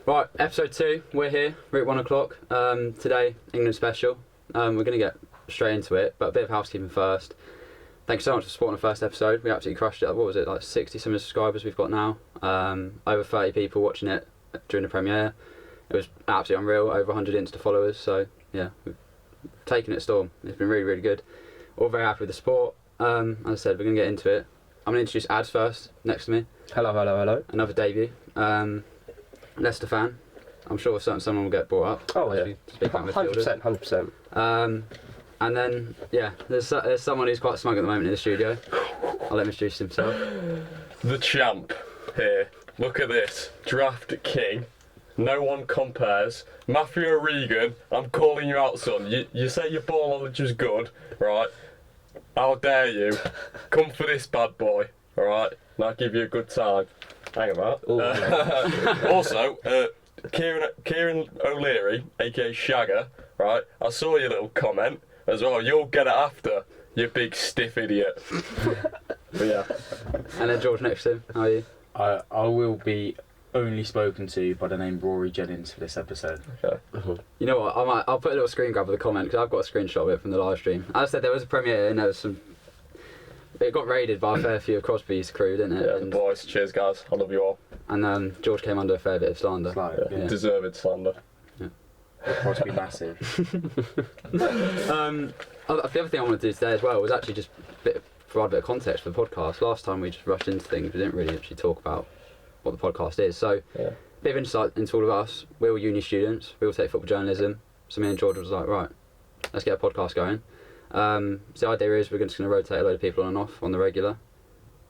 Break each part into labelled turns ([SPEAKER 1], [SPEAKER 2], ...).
[SPEAKER 1] Right, episode 2, we're here, RouteOneO'Clock. Today, England special. We're going to get straight into it, but a bit of housekeeping first. Thanks so much for supporting the first episode. We absolutely crushed it. What was it, like 60 some subscribers we've got now? Over 30 people watching it during the premiere. It was absolutely unreal, over 100 Insta followers, so yeah, we've taken it storm. It's been really, really good. All very happy with the support. As I said, we're going to get into it. I'm going to introduce Ads first, next to me.
[SPEAKER 2] Hello.
[SPEAKER 1] Another debut. Leicester fan. I'm sure someone will get brought up.
[SPEAKER 2] Oh yeah, 100%.
[SPEAKER 1] And then, yeah, there's someone who's quite smug at the moment in the studio. I'll let him introduce himself.
[SPEAKER 3] The champ here. Look at this. Draft king. No one compares. Matthew O'Regan, I'm calling you out, son. You say your ball knowledge is good, right? How dare you? Come for this bad boy, alright? And I'll give you a good time. Hang about. Also, Kieran O'Leary, aka Shagger, right? I saw your little comment as well. You'll get it after, you big stiff idiot. But yeah.
[SPEAKER 1] And then George next to him. How are you?
[SPEAKER 4] I will be only spoken to by the name Rory Jennings for this episode.
[SPEAKER 3] Okay.
[SPEAKER 1] You know what? I'll put a little screen grab of the comment because I've got a screenshot of it from the live stream. As I said, there was a premiere and there was some. It got raided by a fair few of Crosby's crew, didn't it?
[SPEAKER 3] Yeah,
[SPEAKER 1] and
[SPEAKER 3] the boys. Cheers, guys. I love you all.
[SPEAKER 1] And George came under a fair bit of slander.
[SPEAKER 3] Yeah. Deserved slander.
[SPEAKER 4] Crosby massive.
[SPEAKER 1] The other thing I wanted to do today as well was actually just provide a bit of context for the podcast. Last time we just rushed into things, we didn't really actually talk about what the podcast is. So,
[SPEAKER 3] yeah.
[SPEAKER 1] Bit of insight into all of us. We're all uni students. We all take football journalism. So me and George was like, right, let's get a podcast going. So the idea is we're just going to rotate a load of people on and off on the regular.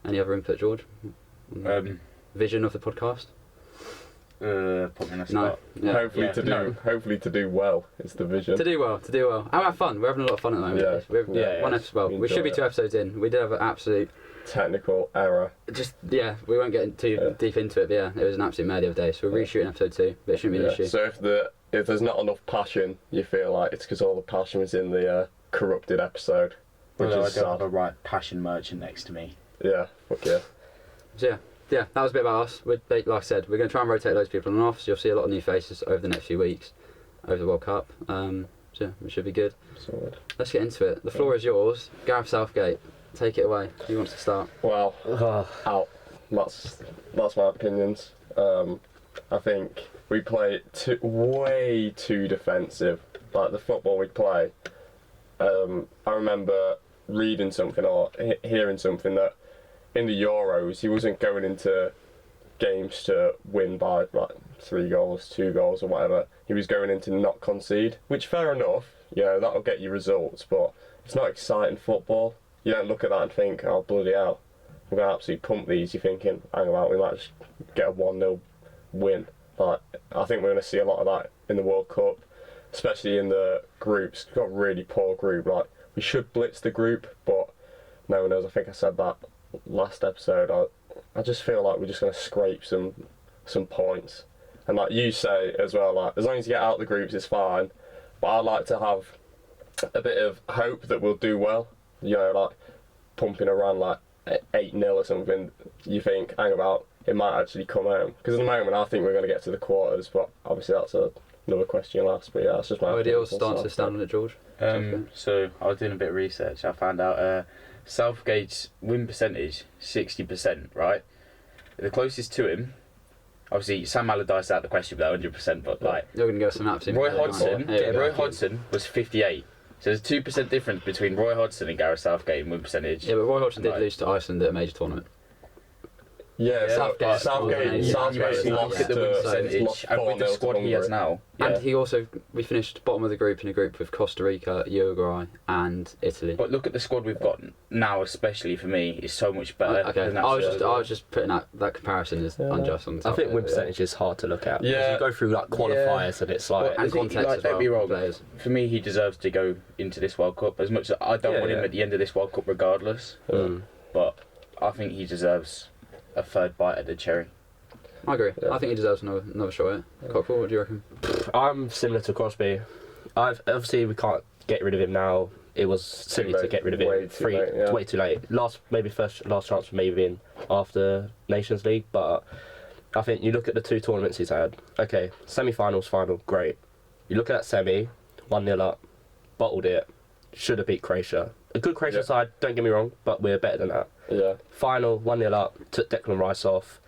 [SPEAKER 1] Any other input, George? Vision of the podcast?
[SPEAKER 4] Probably not.
[SPEAKER 1] No. Yeah.
[SPEAKER 3] Hopefully to do well is the vision.
[SPEAKER 1] To do well. And have fun. We're having a lot of fun at the moment.
[SPEAKER 3] Yeah.
[SPEAKER 1] One episode. Well, we should be 2 episodes in. We did have an absolute
[SPEAKER 3] technical error.
[SPEAKER 1] We won't get too deep into it, but yeah, it was an absolute mad the other day. So we're reshooting episode 2, but it shouldn't be an issue.
[SPEAKER 3] So if there's not enough passion, you feel like it's because all the passion was in the corrupted episode.
[SPEAKER 4] Which is I don't have a right passion merchant next to me.
[SPEAKER 3] Yeah, fuck yeah.
[SPEAKER 1] So yeah, that was a bit about us. Like I said, we're going to try and rotate those people on and off, so you'll see a lot of new faces over the next few weeks, over the World Cup. So yeah, it should be good.
[SPEAKER 3] Solid.
[SPEAKER 1] Let's get into it. The floor is yours. Gareth Southgate, take it away. Who wants to start?
[SPEAKER 3] Well, out. That's my opinions. I think we play way too defensive. Like the football we play. I remember reading something or hearing something that in the Euros he wasn't going into games to win by like 3 goals, 2 goals or whatever. He was going in to not concede, which fair enough, that'll get you results, but it's not exciting football. You don't look at that and think, oh bloody hell, we're going to absolutely pump these. You're thinking, hang about, we might just get a 1-0 win. Like, I think we're going to see a lot of that in the World Cup. Especially in the groups, we've got a really poor group. Like, we should blitz the group, but no one knows. I think I said that last episode. I just feel like we're just going to scrape some points. And like you say as well, like as long as you get out the groups, it's fine. But I like to have a bit of hope that we'll do well. Like pumping around like 8-0 or something. You think, hang about, it might actually come home. Because at the moment, I think we're going to get to the quarters, but obviously that's another question you'll ask, but yeah, that's just my
[SPEAKER 1] ideal stance to stand on it, George.
[SPEAKER 4] So I was doing a bit of research. I found out Southgate's win percentage 60%, right? The closest to him, obviously Sam Allardyce out the question with that 100%, but like
[SPEAKER 1] you're gonna go some absolute.
[SPEAKER 4] Roy Hodgson was 58. So there's a 2% difference between Roy Hodgson and Gareth Southgate in win percentage.
[SPEAKER 1] Yeah, but Roy Hodgson did lose to Iceland at a major tournament.
[SPEAKER 3] Yeah, Southgate lost
[SPEAKER 4] at the win percentage, and with the squad he has now.
[SPEAKER 1] And we finished bottom of the group in a group with Costa Rica, Uruguay, and Italy.
[SPEAKER 4] But look at the squad we've got now, especially for me, is so much better.
[SPEAKER 1] Okay, I was just putting that comparison as unjust on the
[SPEAKER 2] I think win percentage is hard to look at.
[SPEAKER 3] Yeah,
[SPEAKER 2] you go through like qualifiers and it's like
[SPEAKER 1] and context as well.
[SPEAKER 4] Don't be wrong. For me, he deserves to go into this World Cup. As much as I don't want him at the end of this World Cup, regardless. But I think he deserves a third bite at the cherry.
[SPEAKER 1] I agree. Yeah. I think he deserves another shot at it. Cockful, what do you reckon?
[SPEAKER 2] I'm similar to Crosby. Obviously we can't get rid of him now. It was silly to get rid of him. Way too late. Last chance for maybe in after Nations League, but I think you look at the 2 tournaments he's had. Okay, semi-finals, final, great. You look at that semi, 1-0 up, bottled it, should have beat Croatia. A good Croatia side, don't get me wrong, but we're better than that.
[SPEAKER 3] Yeah.
[SPEAKER 2] Final, 1-0 up, took Declan Rice off,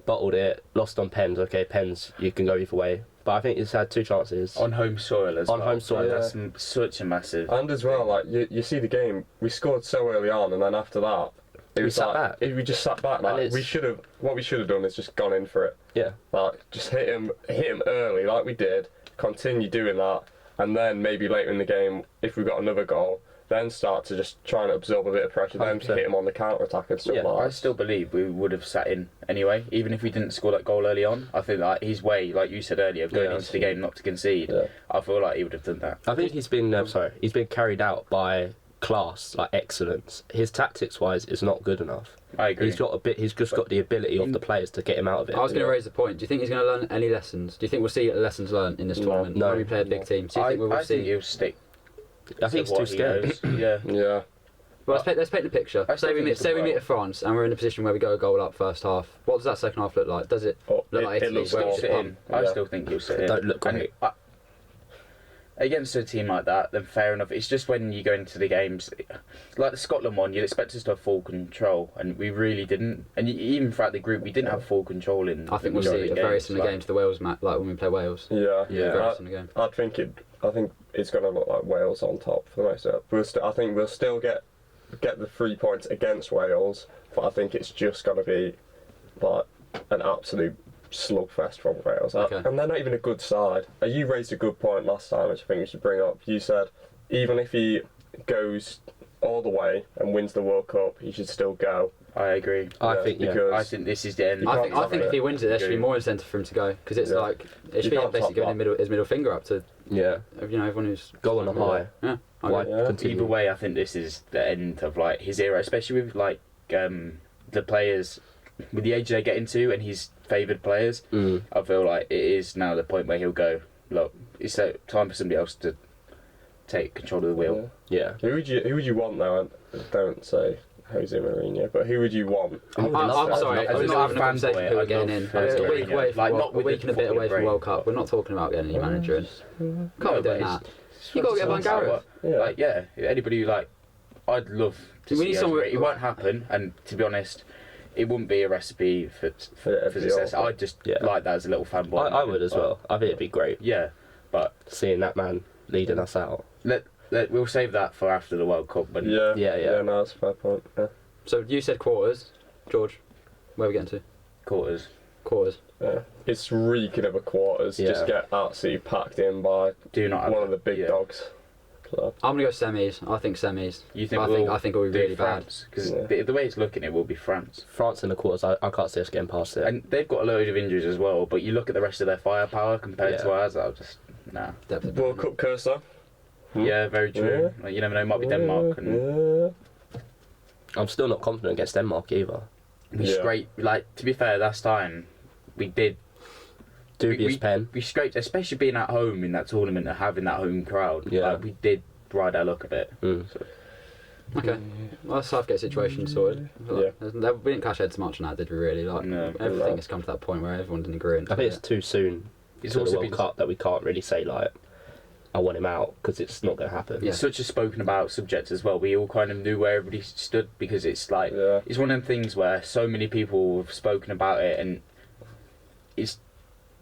[SPEAKER 2] bottled it, lost on pens. Okay, pens, you can go either way. But I think he's had 2 chances.
[SPEAKER 4] On home soil as well.
[SPEAKER 2] On home soil.
[SPEAKER 4] That's such a massive...
[SPEAKER 3] And as well, like, you see the game, we scored so early on, and then after that, it was
[SPEAKER 2] sat
[SPEAKER 3] like,
[SPEAKER 2] back.
[SPEAKER 3] We just sat back. Like, what we should have done is just gone in for it.
[SPEAKER 2] Yeah.
[SPEAKER 3] Like, just hit him early, like we did, continue doing that, and then maybe later in the game, if we got another goal, then start to just try and absorb a bit of pressure, then
[SPEAKER 2] 100%.
[SPEAKER 3] hit him on the counter-attack and stuff like
[SPEAKER 4] I
[SPEAKER 3] that.
[SPEAKER 4] still believe we would have sat in anyway, even if we didn't score that goal early on. I think like his way, like you said earlier, of going into the game not to concede, I feel like he would have done that.
[SPEAKER 2] I think he's been carried out by class, like excellence. His tactics-wise is not good enough.
[SPEAKER 4] I agree.
[SPEAKER 2] He's just got the ability of the players to get him out of it.
[SPEAKER 1] I was going to raise the point. Do you think he's going to learn any lessons? Do you think we'll see lessons learned in this tournament
[SPEAKER 2] No.
[SPEAKER 1] when we play a big team? Do you think we will
[SPEAKER 4] I
[SPEAKER 1] see?
[SPEAKER 4] think he'll stick.
[SPEAKER 2] I think he's too scared.
[SPEAKER 4] Yeah.
[SPEAKER 3] Yeah.
[SPEAKER 1] Well, let's paint the picture.
[SPEAKER 4] I still
[SPEAKER 1] Say we
[SPEAKER 4] think
[SPEAKER 1] meet France and we're in a position where we go a goal up first half. What does that second half look like? Does it look like
[SPEAKER 3] it
[SPEAKER 1] Italy,
[SPEAKER 3] looks
[SPEAKER 1] where we
[SPEAKER 3] more
[SPEAKER 1] just
[SPEAKER 4] Sit
[SPEAKER 1] pump?
[SPEAKER 4] in. I still think he'll sit in.
[SPEAKER 2] Don't look great.
[SPEAKER 4] And against a team like that, then fair enough. It's just when you go into the games, like the Scotland one, you'd expect us to have full control, and we really didn't. And even throughout the group, we didn't have full control in.
[SPEAKER 1] I think we'll see a very similar game to the Wales match, like when we play Wales.
[SPEAKER 3] Yeah.
[SPEAKER 1] Very similar game.
[SPEAKER 3] I think it's going to look like Wales on top for the most of it. I think we'll still get the 3 points against Wales, but I think it's just going to be like an absolute slugfest from Wales.
[SPEAKER 1] Okay.
[SPEAKER 3] And they're not even a good side. You raised a good point last time, which I think we should bring up. You said even if he goes all the way and wins the World Cup, he should still go.
[SPEAKER 4] I agree.
[SPEAKER 2] I think
[SPEAKER 4] this is the end.
[SPEAKER 1] I think if he wins it, there should be more incentive for him to go because it's like it should be basically going his middle finger up to everyone who's
[SPEAKER 2] go on a high.
[SPEAKER 1] Yeah.
[SPEAKER 2] Why continue?
[SPEAKER 4] Either way, I think this is the end of like his era, especially with like the players with the age they get into and his favoured players. I feel like it is now the point where he'll go. Look, it's time for somebody else to take control of the wheel.
[SPEAKER 2] Yeah.
[SPEAKER 3] Who would you want though? Don't say Jose Mourinho, but who would you want?
[SPEAKER 1] I'm sorry,
[SPEAKER 4] As
[SPEAKER 1] we're
[SPEAKER 4] a
[SPEAKER 1] not having a
[SPEAKER 4] fanboy,
[SPEAKER 1] conversation who we're
[SPEAKER 4] I'd
[SPEAKER 1] getting
[SPEAKER 4] love
[SPEAKER 1] in.
[SPEAKER 4] Jose
[SPEAKER 1] A week
[SPEAKER 4] Mourinho.
[SPEAKER 1] away from
[SPEAKER 4] Not
[SPEAKER 1] a
[SPEAKER 4] with
[SPEAKER 1] week
[SPEAKER 4] the
[SPEAKER 1] and a bit away from
[SPEAKER 4] footballing
[SPEAKER 1] World
[SPEAKER 4] brain.
[SPEAKER 1] Cup. We're not talking about getting any manager in. Can't be
[SPEAKER 4] but
[SPEAKER 1] doing
[SPEAKER 4] it's-
[SPEAKER 1] that. You got to get Van Gareth.
[SPEAKER 4] Anybody who, like, I'd love to
[SPEAKER 1] We
[SPEAKER 4] see
[SPEAKER 1] need someone-
[SPEAKER 4] It won't happen, and to be honest, it wouldn't be a recipe for success. I'd just like that as a little fanboy.
[SPEAKER 2] I would as well. I think it'd be great.
[SPEAKER 4] Yeah, but
[SPEAKER 2] seeing that man leading us out.
[SPEAKER 4] We'll save that for after the World Cup. But
[SPEAKER 3] Yeah, no, that's a fair point. Yeah.
[SPEAKER 1] So you said quarters, George. Where are we getting to?
[SPEAKER 4] quarters.
[SPEAKER 1] Quarters.
[SPEAKER 3] Yeah. It's reeking of a quarters.
[SPEAKER 2] Yeah.
[SPEAKER 3] Just get absolutely packed in by
[SPEAKER 4] Do not have
[SPEAKER 3] one of the big dogs. So.
[SPEAKER 1] I'm gonna go semis. I think semis.
[SPEAKER 4] You think?
[SPEAKER 1] I think it'll be really bad.
[SPEAKER 4] Because the way it's looking, it will be France.
[SPEAKER 2] France in the quarters, I can't see us getting past it.
[SPEAKER 4] And they've got a load of injuries as well. But you look at the rest of their firepower compared to ours. I'll just
[SPEAKER 3] World Cup cursor.
[SPEAKER 4] Yeah, very true.
[SPEAKER 3] Yeah.
[SPEAKER 4] Like, you never know. It might be Denmark. And
[SPEAKER 2] I'm still not confident against Denmark either.
[SPEAKER 4] we scraped. Like, to be fair, last time we did.
[SPEAKER 2] Dubious pen.
[SPEAKER 4] We scraped, especially being at home in that tournament and having that home crowd.
[SPEAKER 2] Yeah.
[SPEAKER 4] Like, we did ride our luck a bit.
[SPEAKER 2] Mm.
[SPEAKER 4] So,
[SPEAKER 1] Okay. Well, Southgate situation sorted. We didn't clash heads much on that, did we? Really? Like
[SPEAKER 4] No.
[SPEAKER 1] everything has come to that point where everyone's in agreement.
[SPEAKER 2] I think it's too soon.
[SPEAKER 4] It's
[SPEAKER 2] to
[SPEAKER 4] also
[SPEAKER 2] the World
[SPEAKER 4] been-
[SPEAKER 2] Cup that we can't really say like, I want him out because it's not going to happen.
[SPEAKER 1] Yeah.
[SPEAKER 4] It's such a spoken about subject as well. We all kind of knew where everybody stood because it's like it's one of them things where so many people have spoken about it, and it's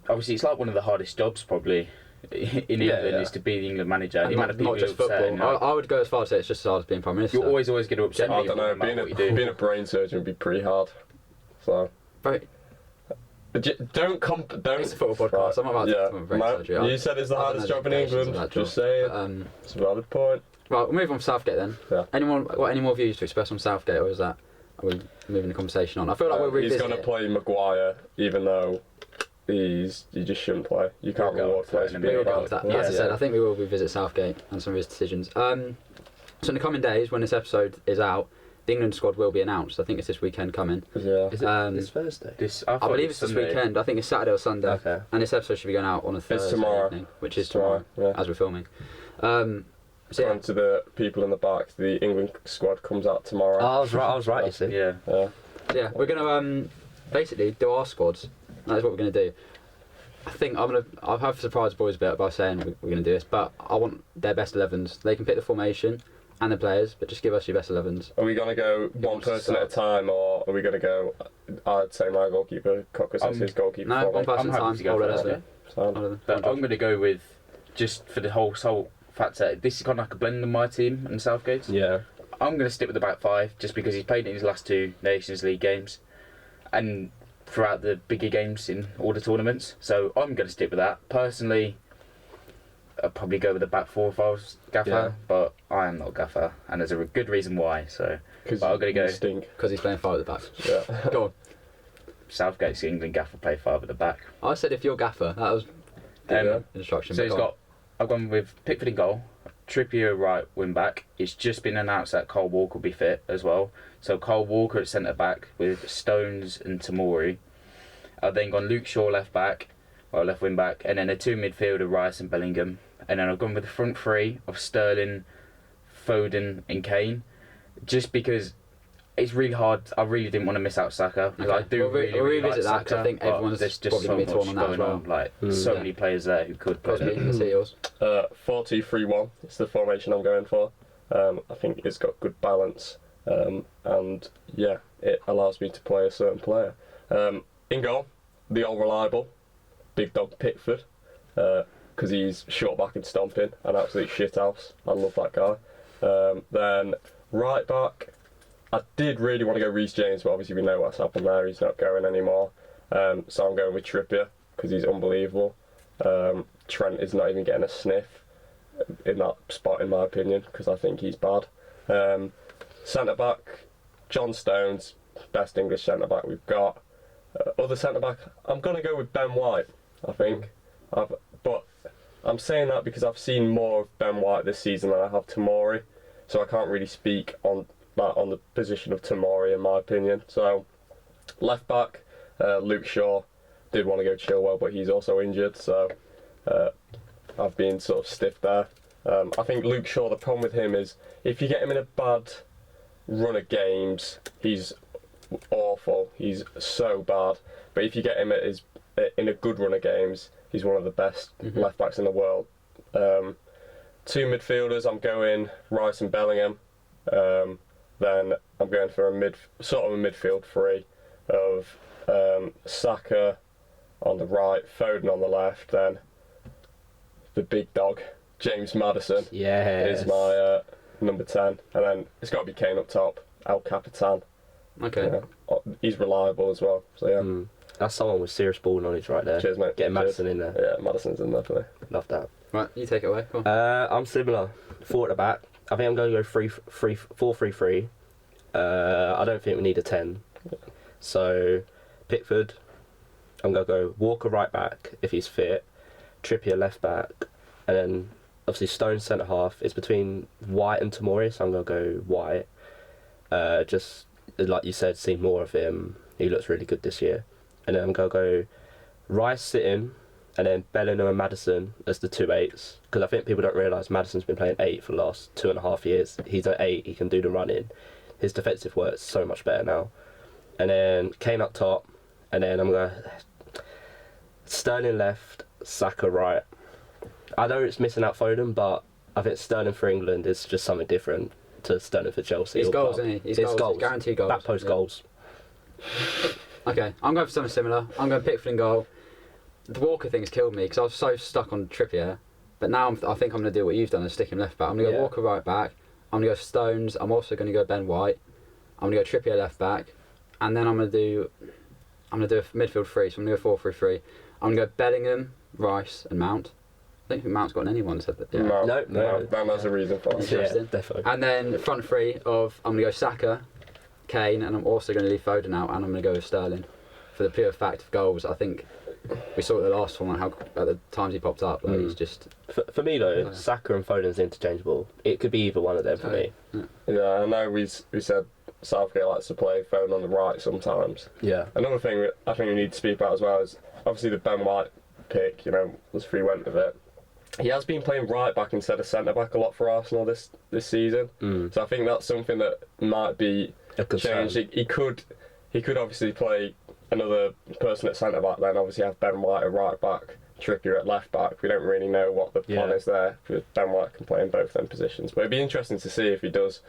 [SPEAKER 4] obviously it's like one of the hardest jobs probably in England is to be the England manager.
[SPEAKER 1] And
[SPEAKER 4] The amount of people
[SPEAKER 1] not just
[SPEAKER 4] who are upset
[SPEAKER 1] football.
[SPEAKER 4] and
[SPEAKER 1] I would go as far as to say it's just as hard as being Prime Minister.
[SPEAKER 4] you're always going to upset
[SPEAKER 3] I
[SPEAKER 4] people
[SPEAKER 3] don't know.
[SPEAKER 4] no matter what you do.
[SPEAKER 3] Being a brain surgeon would be pretty hard. So.
[SPEAKER 1] Right.
[SPEAKER 3] Don't.
[SPEAKER 1] It's a football podcast. I'm about to talk about brain surgery.
[SPEAKER 3] You said it's the hardest job in England. Just saying. It's a valid point.
[SPEAKER 1] Right, we'll move on to Southgate then.
[SPEAKER 3] Yeah.
[SPEAKER 1] Anyone got any more views to express on Southgate, or are we moving the conversation on? I feel like we'll revisit
[SPEAKER 3] He's going to play Maguire, even though he just shouldn't play. You can't reward players for
[SPEAKER 1] We
[SPEAKER 3] being
[SPEAKER 1] will get
[SPEAKER 3] bad.
[SPEAKER 1] onto that. As I said, I think we will revisit Southgate and some of his decisions. So in the coming days, when this episode is out, the England squad will be announced. I think it's this weekend coming.
[SPEAKER 3] Yeah.
[SPEAKER 2] Is it this Thursday?
[SPEAKER 1] I believe it's this weekend. I think it's Saturday or Sunday.
[SPEAKER 2] Okay.
[SPEAKER 1] And this episode should be going out on a Thursday
[SPEAKER 3] tomorrow.
[SPEAKER 1] evening, which is tomorrow,
[SPEAKER 3] Yeah.
[SPEAKER 1] as we're filming. So
[SPEAKER 3] And to the people in the back, the England squad comes out tomorrow.
[SPEAKER 2] I was right. You see.
[SPEAKER 4] Yeah.
[SPEAKER 3] Yeah.
[SPEAKER 1] yeah, we're going to basically do our squads that is what we're going to do. I think I'll have surprised boys a bit by saying we're going to do this, but I want their best 11s. They can pick the formation and the players, but just give us your best 11s.
[SPEAKER 3] Are we going to go one person at a time, or are we going to go? I'd say my goalkeeper, Cocker says his goalkeeper.
[SPEAKER 1] No, one person at a time.
[SPEAKER 4] To go first, yeah. But I'm going to go with, just for the whole fact that this is kind of like a blend of my team and Southgate's.
[SPEAKER 2] Yeah.
[SPEAKER 4] I'm going to stick with the back five just because he's played in his last 2 Nations League games and throughout the bigger games in all the tournaments. So I'm going to stick with that. Personally, I'd probably go with the back four if I was Gaffer, but I am not Gaffer, and there's a good reason why. So, but I'm going to go
[SPEAKER 3] stink
[SPEAKER 1] because he's playing 5 at the back.
[SPEAKER 3] Yeah.
[SPEAKER 1] Go on.
[SPEAKER 4] Southgate's England Gaffer play 5 at the back.
[SPEAKER 1] I said if you're Gaffer, that was the instruction.
[SPEAKER 4] So I've gone with Pickford in goal, Trippier right wing back. It's just been announced that Kyle Walker will be fit as well. So Kyle Walker at centre back with Stones and Tomori. I've then gone Luke Shaw left wing back, and then a 2 midfielder, Rice and Bellingham. And then I've gone with the front 3 of Sterling, Foden and Kane, just because it's really hard. I really didn't want to miss out Saka.
[SPEAKER 1] Okay.
[SPEAKER 4] I do
[SPEAKER 1] we'll revisit that because I think everyone's
[SPEAKER 4] there's just
[SPEAKER 1] probably
[SPEAKER 4] so
[SPEAKER 1] going to be torn
[SPEAKER 4] much
[SPEAKER 1] on that as well.
[SPEAKER 4] on. So many players there who could play.
[SPEAKER 1] Crosby, let's see yours.
[SPEAKER 3] 4-2-3-1 is the formation I'm going for. I think it's got good balance, and yeah, it allows me to play a certain player. In goal, the all reliable big dog Pickford, because he's short back and stomping, an absolute shithouse. I love that guy. Then right back, I did really want to go Reece James, but obviously we know what's happened there. He's not going anymore. So I'm going with Trippier because he's unbelievable. Trent is not even getting a sniff in that spot, in my opinion, because I think he's bad. Centre back, John Stones, best English centre back we've got. Other centre back, I'm going to go with Ben White, I think. But I'm saying that because I've seen more of Ben White this season than I have Tomori, so I can't really speak on the position of Tomori in my opinion. So left back, Luke Shaw, did want to go Chilwell, but he's also injured, so I've been sort of stiff there. I think Luke Shaw, the problem with him is if you get him in a bad run of games, he's awful. He's so bad. But if you get him in a good run of games, he's one of the best left backs in the world. 2 midfielders, I'm going Rice and Bellingham. Then I'm going for a midfield 3 of Saka on the right, Foden on the left, then the big dog James Maddison is my number 10, and then it's got to be Kane up top, El Capitan.
[SPEAKER 1] Okay.
[SPEAKER 3] He's reliable as well, so yeah.
[SPEAKER 2] That's someone with serious ball knowledge right there.
[SPEAKER 3] Cheers, mate.
[SPEAKER 2] Getting Maddison in there.
[SPEAKER 3] Yeah, Maddison's in there for me.
[SPEAKER 2] Love that.
[SPEAKER 1] Right, you take it away. Come on.
[SPEAKER 2] I'm similar. 4 at the back. I think I'm going to go 4-3-3. I don't think we need a 10. So, Pickford, I'm going to go Walker right back if he's fit, Trippier left back, and then obviously Stone centre half. It's between White and Tomori, so I'm going to go White. Just like you said, seen more of him. He looks really good this year. And then I'm going to go Rice sitting, and then Bellingham and Maddison as the 2 8s. Because I think people don't realise Maddison's been playing 8 for the last 2.5 years. He's an 8, he can do the running. His defensive work's so much better now. And then Kane up top, and then I'm going to Sterling left, Saka right. I know it's missing out Foden, but I think Sterling for England is just something different to Sterling for Chelsea.
[SPEAKER 1] He's goals, isn't he? He's goals. Guaranteed goals.
[SPEAKER 2] Back post goals.
[SPEAKER 1] Okay, I'm going for something similar. I'm going Pickford in goal. The Walker thing's killed me because I was so stuck on Trippier, but now I think I'm going to do what you've done and stick him left back. I'm going to go Walker right back. I'm going to go Stones. I'm also going to go Ben White. I'm going to go Trippier left back, and then I'm going to do a midfield 3. So I'm going to go 4-3-3. I'm going to go Bellingham, Rice, and Mount. I don't think Mount's gotten anyone said that. Yeah.
[SPEAKER 3] No, that's a reason for it.
[SPEAKER 1] Interesting.
[SPEAKER 2] Yeah, definitely.
[SPEAKER 1] And then front 3 of I'm going to go Saka, Kane, and I'm also going to leave Foden out, and I'm going to go with Sterling for the pure fact of goals. I think we saw it the last one, how at the times he popped up, like he's just.
[SPEAKER 2] For me though, Saka and Foden's interchangeable. It could be either one of them for me.
[SPEAKER 3] Yeah, I know we said Southgate likes to play Foden on the right sometimes.
[SPEAKER 2] Yeah.
[SPEAKER 3] Another thing I think we need to speak about as well is obviously the Ben White pick. Was free went with it. He has been playing right back instead of centre back a lot for Arsenal this season. So I think that's something that might be
[SPEAKER 2] a concern.
[SPEAKER 3] changed. He could obviously play another person at centre back, then obviously have Ben White at right back, Trippier at left back. We don't really know what the plan is there. Ben White can play in both them positions, but it'd be interesting to see if he does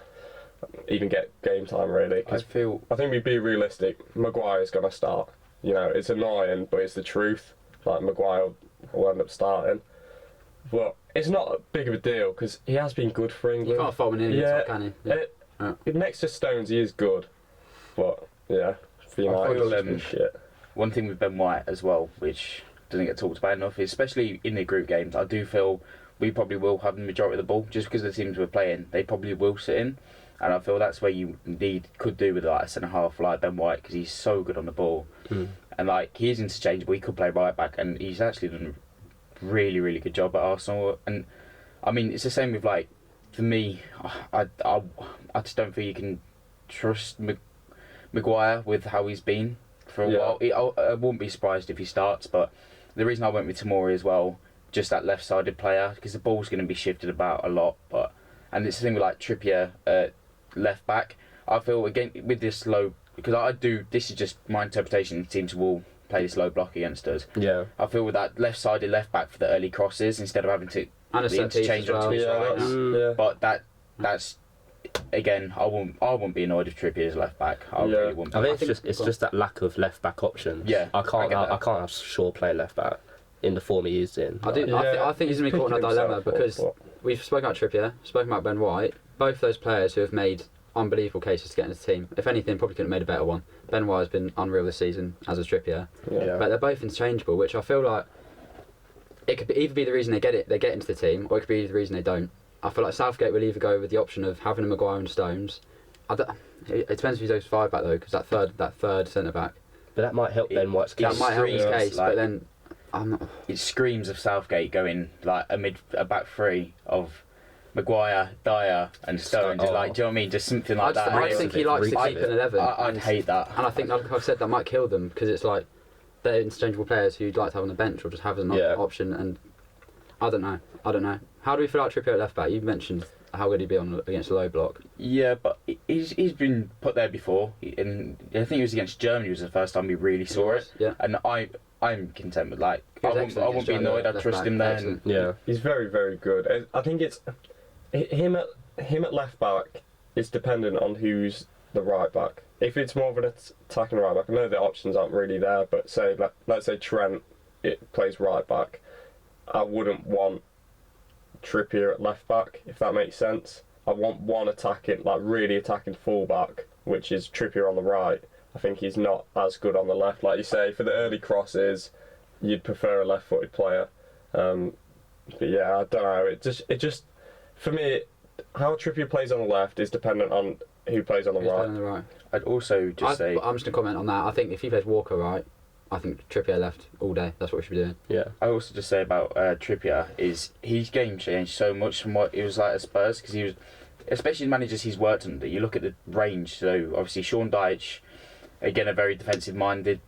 [SPEAKER 3] even get game time really.
[SPEAKER 4] I feel
[SPEAKER 3] I think we'd be realistic. Maguire's going to start. You know, it's annoying, but it's the truth. Like Maguire will end up starting, but it's not big of a deal because he has been good for England.
[SPEAKER 1] You can't fault him in the top, can you?
[SPEAKER 3] Next to Stones, he is good, but yeah, for United,
[SPEAKER 4] feel,
[SPEAKER 3] it's been shit.
[SPEAKER 4] one thing with Ben White as well, which doesn't get talked about enough, is especially in the group games, I do feel we probably will have the majority of the ball just because of the teams we're playing. They probably will sit in, and I feel that's where you indeed could do with like a centre half like Ben White because he's so good on the ball, and like he is interchangeable. He could play right back, and he's actually done a really really good job at Arsenal. And I mean, it's the same with like for me, I just don't think you can trust Maguire with how he's been for a while. I wouldn't be surprised if he starts, but the reason I went with Tomori as well, just that left-sided player, because the ball's going to be shifted about a lot. And it's the thing with like Trippier left back. I feel again with this low, because this is just my interpretation. Teams will play this low block against us.
[SPEAKER 2] Yeah.
[SPEAKER 4] I feel with that left-sided left back for the early crosses instead of having to interchange onto his right. But that's. Again, I wouldn't be annoyed if Trippier's left back. I really wouldn't.
[SPEAKER 2] I think it's just that lack of left back options.
[SPEAKER 4] Yeah,
[SPEAKER 2] I can't have Shaw playing left back in the form he is in.
[SPEAKER 1] I think he's going to be caught in a dilemma because we've spoken about Trippier, spoken about Ben White. Both those players who have made unbelievable cases to get into the team. If anything, probably couldn't have made a better one. Ben White has been unreal this season, as has Trippier.
[SPEAKER 3] Yeah.
[SPEAKER 1] But they're both interchangeable, which I feel like it could either be the reason they get into the team, or it could be the reason they don't. I feel like Southgate will either go with the option of having a Maguire and Stones. It depends if he goes 5 back though, because that third centre back.
[SPEAKER 2] But that might help Ben White's case.
[SPEAKER 1] That might help his case, but then I'm not.
[SPEAKER 4] It screams of Southgate going like a back three of Maguire, Dyer, and Stones. Do you know what I mean? Just something like that.
[SPEAKER 1] I think he likes to keep an 11.
[SPEAKER 4] I'd hate that.
[SPEAKER 1] And I think, like I've said, that might kill them because it's like they're interchangeable players who you'd like to have on the bench or just have as an option. And I don't know. How do we feel like Trippier at left back? You mentioned how good he'd be against a low block.
[SPEAKER 4] Yeah, but he's been put there before. And I think it was against Germany. Was the first time we really saw it.
[SPEAKER 1] Yeah.
[SPEAKER 4] And I'm content with I wouldn't be annoyed. I'd trust him there.
[SPEAKER 2] Yeah.
[SPEAKER 3] He's very very good. I think it's him at left back is dependent on who's the right back. If it's more of an attacking right back, I know the options aren't really there. But let's say Trent plays right back, I wouldn't want Trippier at left back, if that makes sense. I want one really attacking full back, which is Trippier on the right. I think he's not as good on the left. Like you say, for the early crosses, you'd prefer a left-footed player. But yeah, I don't know. It just for me, how Trippier plays on the left is dependent on who plays on the right.
[SPEAKER 4] I'd also just say
[SPEAKER 1] I'm just gonna comment on that. I think if he plays Walker right, I think Trippier left all day. That's what we should be doing.
[SPEAKER 2] Yeah.
[SPEAKER 4] I also just say about Trippier is his game changed so much from what it was like at Spurs because he was, especially the managers he's worked under. You look at the range. So obviously Sean Dyche, again a very defensive-minded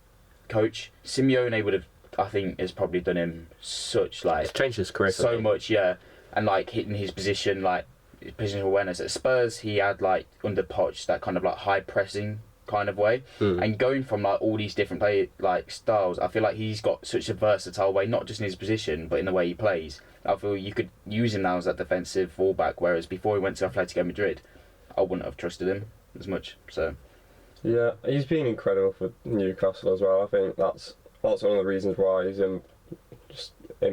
[SPEAKER 4] coach. Simeone would have, I think, has probably done him such
[SPEAKER 2] It's changed his career
[SPEAKER 4] so much, yeah, and like hitting his position, like his positional awareness. At Spurs, he had like under Poch that kind of like high pressing kind of way, and going from like all these different play like styles, I feel like he's got such a versatile way, not just in his position but in the way he plays. I feel you could use him now as that defensive fullback, whereas before he went to Atletico Madrid, I wouldn't have trusted him as much. So
[SPEAKER 3] yeah, he's been incredible for Newcastle as well. I think that's one of the reasons why he's in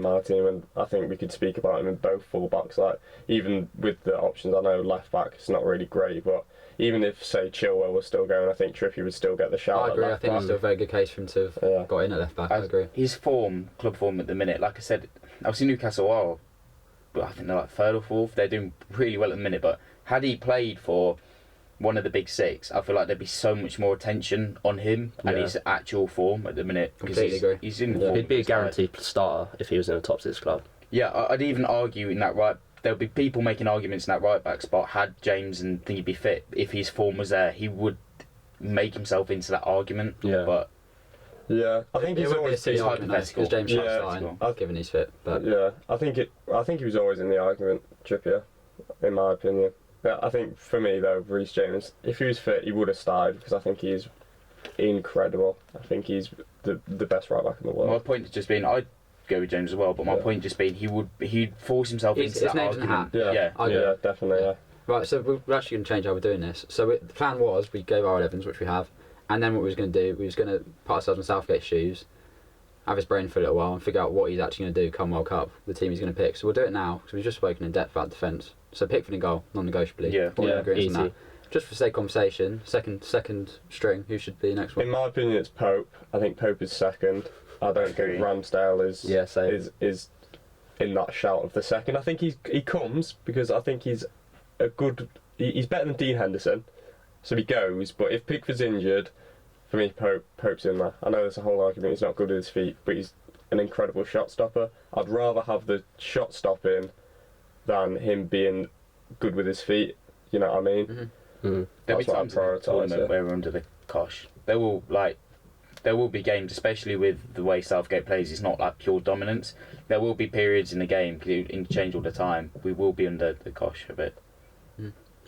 [SPEAKER 3] my team, and I think we could speak about him in both fullbacks. Like even with the options, I know left back is not really great, but even if, say, Chilwell was still going, I think Trippier would still get the shout.
[SPEAKER 1] I agree. I think it's still a very good case for him to have got in at left back. I agree.
[SPEAKER 4] His club form at the minute, like I said, I've seen Newcastle a while, but I think they're like third or fourth. They're doing really well at the minute. But had he played for one of the big six, I feel like there'd be so much more attention on him and his actual form at the minute.
[SPEAKER 1] Completely agree.
[SPEAKER 4] He's in form.
[SPEAKER 2] He'd be a guaranteed starter if he was in a top 6 club.
[SPEAKER 4] Yeah, I'd even argue in that right. There'll be people making arguments in that right back spot. Had James and think he'd be fit, if his form was there, he would make himself into that argument.
[SPEAKER 2] Yeah.
[SPEAKER 4] But
[SPEAKER 3] yeah, I think he's always
[SPEAKER 1] been hypothetical because James starting, given he's fit. But
[SPEAKER 3] yeah, I think he was always in the argument, Trippier, in my opinion. Yeah, I think for me though, Reece James, if he was fit, he would have started because I think he's incredible. I think he's the best right back in the world.
[SPEAKER 4] My point has just been, I'd go with James as well, but my point just being he'd force himself into
[SPEAKER 1] His
[SPEAKER 4] that
[SPEAKER 1] name's in the
[SPEAKER 4] argument.
[SPEAKER 1] hat.
[SPEAKER 3] Yeah,
[SPEAKER 1] I agree.
[SPEAKER 3] definitely. Yeah.
[SPEAKER 1] Right, so we're actually going to change how we're doing this. So the plan was we gave our 11s, which we have, and then what we was going to do, we was going to put ourselves in Southgate's shoes, have his brain for a little while, and figure out what he's actually going to do come World Cup, the team he's going to pick. So we'll do it now, because we've just spoken in depth about defence. So Pickford in goal, non-negotiably.
[SPEAKER 4] Yeah.
[SPEAKER 1] All in agreement
[SPEAKER 2] easy.
[SPEAKER 1] on that. Just for sake of conversation, second string, who should be next one?
[SPEAKER 3] In my opinion, it's Pope. I think Pope is second. I don't
[SPEAKER 4] Agree.
[SPEAKER 3] think Ramsdale is
[SPEAKER 2] same.
[SPEAKER 3] is in that shout of the second. I think he comes because I think he's a good. He's better than Dean Henderson, so he goes. But if Pickford's injured, for me, Pope's in there. I know there's a whole argument he's not good with his feet, but he's an incredible shot stopper. I'd rather have the shot stopping than him being good with his feet. You know what I mean?
[SPEAKER 1] Mhm.
[SPEAKER 2] Mm.
[SPEAKER 4] There'll be
[SPEAKER 3] That's what I
[SPEAKER 4] times in the
[SPEAKER 3] prioritise,
[SPEAKER 4] tournament
[SPEAKER 3] yeah.
[SPEAKER 4] where we're under the cosh. There will be games, especially with the way Southgate plays. It's not like pure dominance. There will be periods in the game, because it interchange all the time. We will be under the cosh a bit.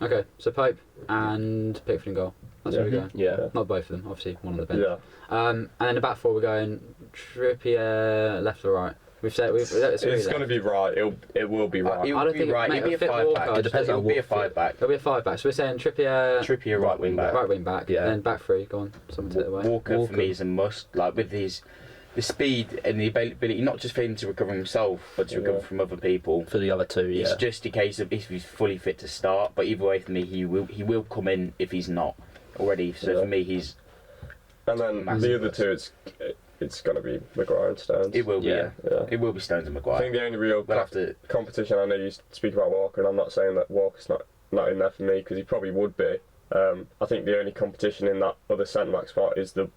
[SPEAKER 1] Okay, so Pope and Pickford in goal. That's where we're going.
[SPEAKER 2] Yeah.
[SPEAKER 1] Not both of them, obviously, one on the bench.
[SPEAKER 3] Yeah.
[SPEAKER 1] And then the back four, we're going Trippier left or right. Let's agree
[SPEAKER 3] It's
[SPEAKER 1] there.
[SPEAKER 3] going to be right. It will be right.
[SPEAKER 4] It
[SPEAKER 1] I
[SPEAKER 4] would
[SPEAKER 1] don't
[SPEAKER 4] be
[SPEAKER 1] think
[SPEAKER 4] right.
[SPEAKER 1] mate,
[SPEAKER 4] It'll be a
[SPEAKER 1] fit
[SPEAKER 4] 5
[SPEAKER 1] Walker,
[SPEAKER 4] back.
[SPEAKER 1] it depends
[SPEAKER 4] It'll
[SPEAKER 2] on
[SPEAKER 4] be a
[SPEAKER 2] what
[SPEAKER 4] 5 back.
[SPEAKER 1] There'll be a 5 back. So we're saying
[SPEAKER 4] Trippier right wing back.
[SPEAKER 1] right wing back,
[SPEAKER 2] Yeah.
[SPEAKER 1] then back three. Go on, someone take it away.
[SPEAKER 4] Walker for me is a must. Like with the speed and the ability, not just for him to recover himself, but to recover from other people.
[SPEAKER 2] For the other two, yeah.
[SPEAKER 4] It's just a case of if he's fully fit to start. But either way, for me, he will come in if he's not already. So
[SPEAKER 3] Yeah.
[SPEAKER 4] for me, he's
[SPEAKER 3] And then
[SPEAKER 4] Massive
[SPEAKER 3] the other
[SPEAKER 4] plus.
[SPEAKER 3] two, it's going to be Maguire and Stones.
[SPEAKER 4] it will be.
[SPEAKER 2] Yeah.
[SPEAKER 3] Yeah.
[SPEAKER 4] It will be Stones and
[SPEAKER 3] I
[SPEAKER 4] Maguire.
[SPEAKER 3] think the only real
[SPEAKER 4] We'll have to.
[SPEAKER 3] competition, I know you speak about Walker, and I'm not saying that Walker's not in there for me, because he probably would be. I think the only competition in that other centre back spot is the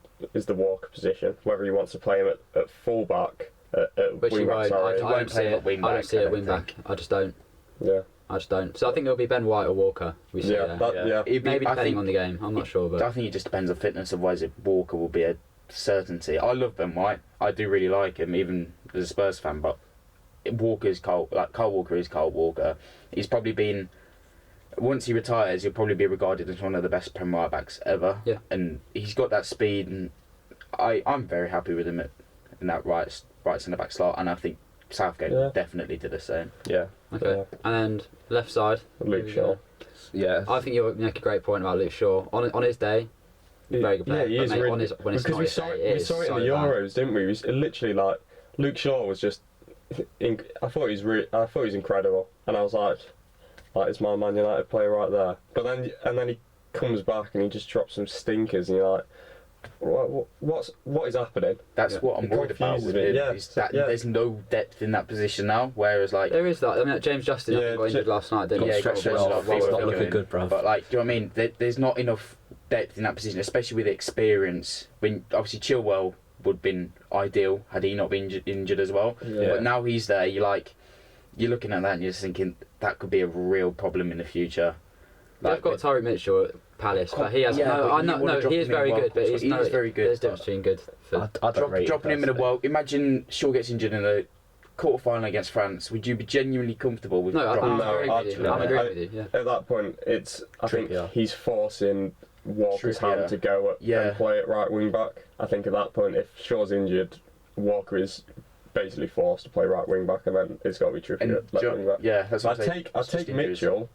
[SPEAKER 3] Walker position. Whether he wants to play him at full back, at
[SPEAKER 1] Which he
[SPEAKER 3] wing back,
[SPEAKER 1] won't.
[SPEAKER 3] sorry.
[SPEAKER 1] I
[SPEAKER 4] won't
[SPEAKER 1] don't
[SPEAKER 4] play
[SPEAKER 1] see
[SPEAKER 4] him
[SPEAKER 1] it.
[SPEAKER 4] at wing
[SPEAKER 1] I don't
[SPEAKER 4] back,
[SPEAKER 1] see
[SPEAKER 4] I
[SPEAKER 1] it
[SPEAKER 4] don't
[SPEAKER 1] wing back. I just don't.
[SPEAKER 3] Yeah.
[SPEAKER 1] I just don't. So I think it'll be Ben White or Walker. We see there.
[SPEAKER 3] Yeah.
[SPEAKER 4] It'd be-
[SPEAKER 1] Maybe
[SPEAKER 4] I
[SPEAKER 1] depending
[SPEAKER 4] think-
[SPEAKER 1] on the game. I'm not sure, but
[SPEAKER 4] I think it just depends on fitness. Otherwise, Walker will be a certainty. I love Ben White. I do really like him, even as a Spurs fan. But Walker's Cole Walker is Cole Walker. He's probably been. Once he retires, he'll probably be regarded as one of the best Premier right backs ever.
[SPEAKER 1] Yeah.
[SPEAKER 4] And he's got that speed, and I'm very happy with him in that right centre back slot. And I think Southgate
[SPEAKER 3] Yeah.
[SPEAKER 4] definitely did the same.
[SPEAKER 2] Yeah.
[SPEAKER 1] okay. And then left side.
[SPEAKER 3] Luke
[SPEAKER 1] Who we
[SPEAKER 3] Shaw.
[SPEAKER 1] got?
[SPEAKER 2] Yeah.
[SPEAKER 1] I think you make a great point about Luke Shaw. On his day, very good player.
[SPEAKER 3] Yeah, he
[SPEAKER 1] But
[SPEAKER 3] is
[SPEAKER 1] mate,
[SPEAKER 3] really.
[SPEAKER 1] on his, when it's
[SPEAKER 3] Because
[SPEAKER 1] not
[SPEAKER 3] we
[SPEAKER 1] his
[SPEAKER 3] saw
[SPEAKER 1] day,
[SPEAKER 3] it. We
[SPEAKER 1] is
[SPEAKER 3] saw it in
[SPEAKER 1] so
[SPEAKER 3] the
[SPEAKER 1] bad.
[SPEAKER 3] Euros, didn't we? Literally, like Luke Shaw was just. I thought he was incredible, and I was like, it's my Man United player right there. But then he comes back and he just drops some stinkers, and you're like, what is happening?
[SPEAKER 4] That's
[SPEAKER 1] Yeah.
[SPEAKER 4] what I'm
[SPEAKER 3] It
[SPEAKER 4] worried about
[SPEAKER 3] confuses
[SPEAKER 4] with
[SPEAKER 3] me,
[SPEAKER 4] him.
[SPEAKER 3] yeah.
[SPEAKER 4] Is that
[SPEAKER 3] Yeah.
[SPEAKER 4] there's no depth in that position now. Whereas like.
[SPEAKER 1] There is that. I mean, like James Justin I
[SPEAKER 3] Yeah,
[SPEAKER 1] think got injured last night, didn't
[SPEAKER 2] Got
[SPEAKER 1] he?
[SPEAKER 4] he
[SPEAKER 2] stretched
[SPEAKER 4] got
[SPEAKER 2] it
[SPEAKER 4] stretched
[SPEAKER 2] off.
[SPEAKER 4] off.
[SPEAKER 2] It's
[SPEAKER 4] He
[SPEAKER 2] not
[SPEAKER 4] was
[SPEAKER 2] looking
[SPEAKER 4] going.
[SPEAKER 2] good, bruv.
[SPEAKER 4] But like, do you know what I mean? There's not enough depth in that position, especially with experience. When obviously Chilwell would have been ideal had he not been injured as well.
[SPEAKER 3] Yeah.
[SPEAKER 4] But now he's there. You're looking at that and you're just thinking that could be a real problem in the future.
[SPEAKER 1] They've got Tyreek Mitchell at Palace, but he has
[SPEAKER 4] Yeah, but
[SPEAKER 1] no.
[SPEAKER 4] you
[SPEAKER 1] No,
[SPEAKER 4] wanna
[SPEAKER 1] no,
[SPEAKER 4] drop
[SPEAKER 1] he is
[SPEAKER 4] him in
[SPEAKER 1] very
[SPEAKER 4] World
[SPEAKER 1] good, but
[SPEAKER 4] Cup,
[SPEAKER 1] he's
[SPEAKER 4] he
[SPEAKER 1] no.
[SPEAKER 4] is very good,
[SPEAKER 1] There's a
[SPEAKER 4] but-
[SPEAKER 1] difference between good.
[SPEAKER 2] I don't rate him
[SPEAKER 4] dropping him in a
[SPEAKER 2] personally.
[SPEAKER 4] world. Imagine Shaw gets injured in the quarter final against France. Would you be genuinely comfortable with
[SPEAKER 1] No,
[SPEAKER 4] dropping
[SPEAKER 1] I'm
[SPEAKER 3] No,
[SPEAKER 1] agreeing with you.
[SPEAKER 3] actually,
[SPEAKER 1] I'm agreeing
[SPEAKER 3] I-
[SPEAKER 1] with you. Yeah.
[SPEAKER 3] At that point, I think
[SPEAKER 2] Trippier.
[SPEAKER 3] he's forcing Walker's
[SPEAKER 4] Trippier.
[SPEAKER 3] hand to go
[SPEAKER 4] Yeah.
[SPEAKER 3] and play at right wing back. I think at that point, if Shaw's injured, Walker is basically forced to play right wing back, and then it's got to be Trippier
[SPEAKER 4] And
[SPEAKER 3] at left wing back.
[SPEAKER 4] yeah, that's what
[SPEAKER 3] I'd
[SPEAKER 4] I'm saying.
[SPEAKER 3] take
[SPEAKER 4] It's just injuries.
[SPEAKER 3] Mitchell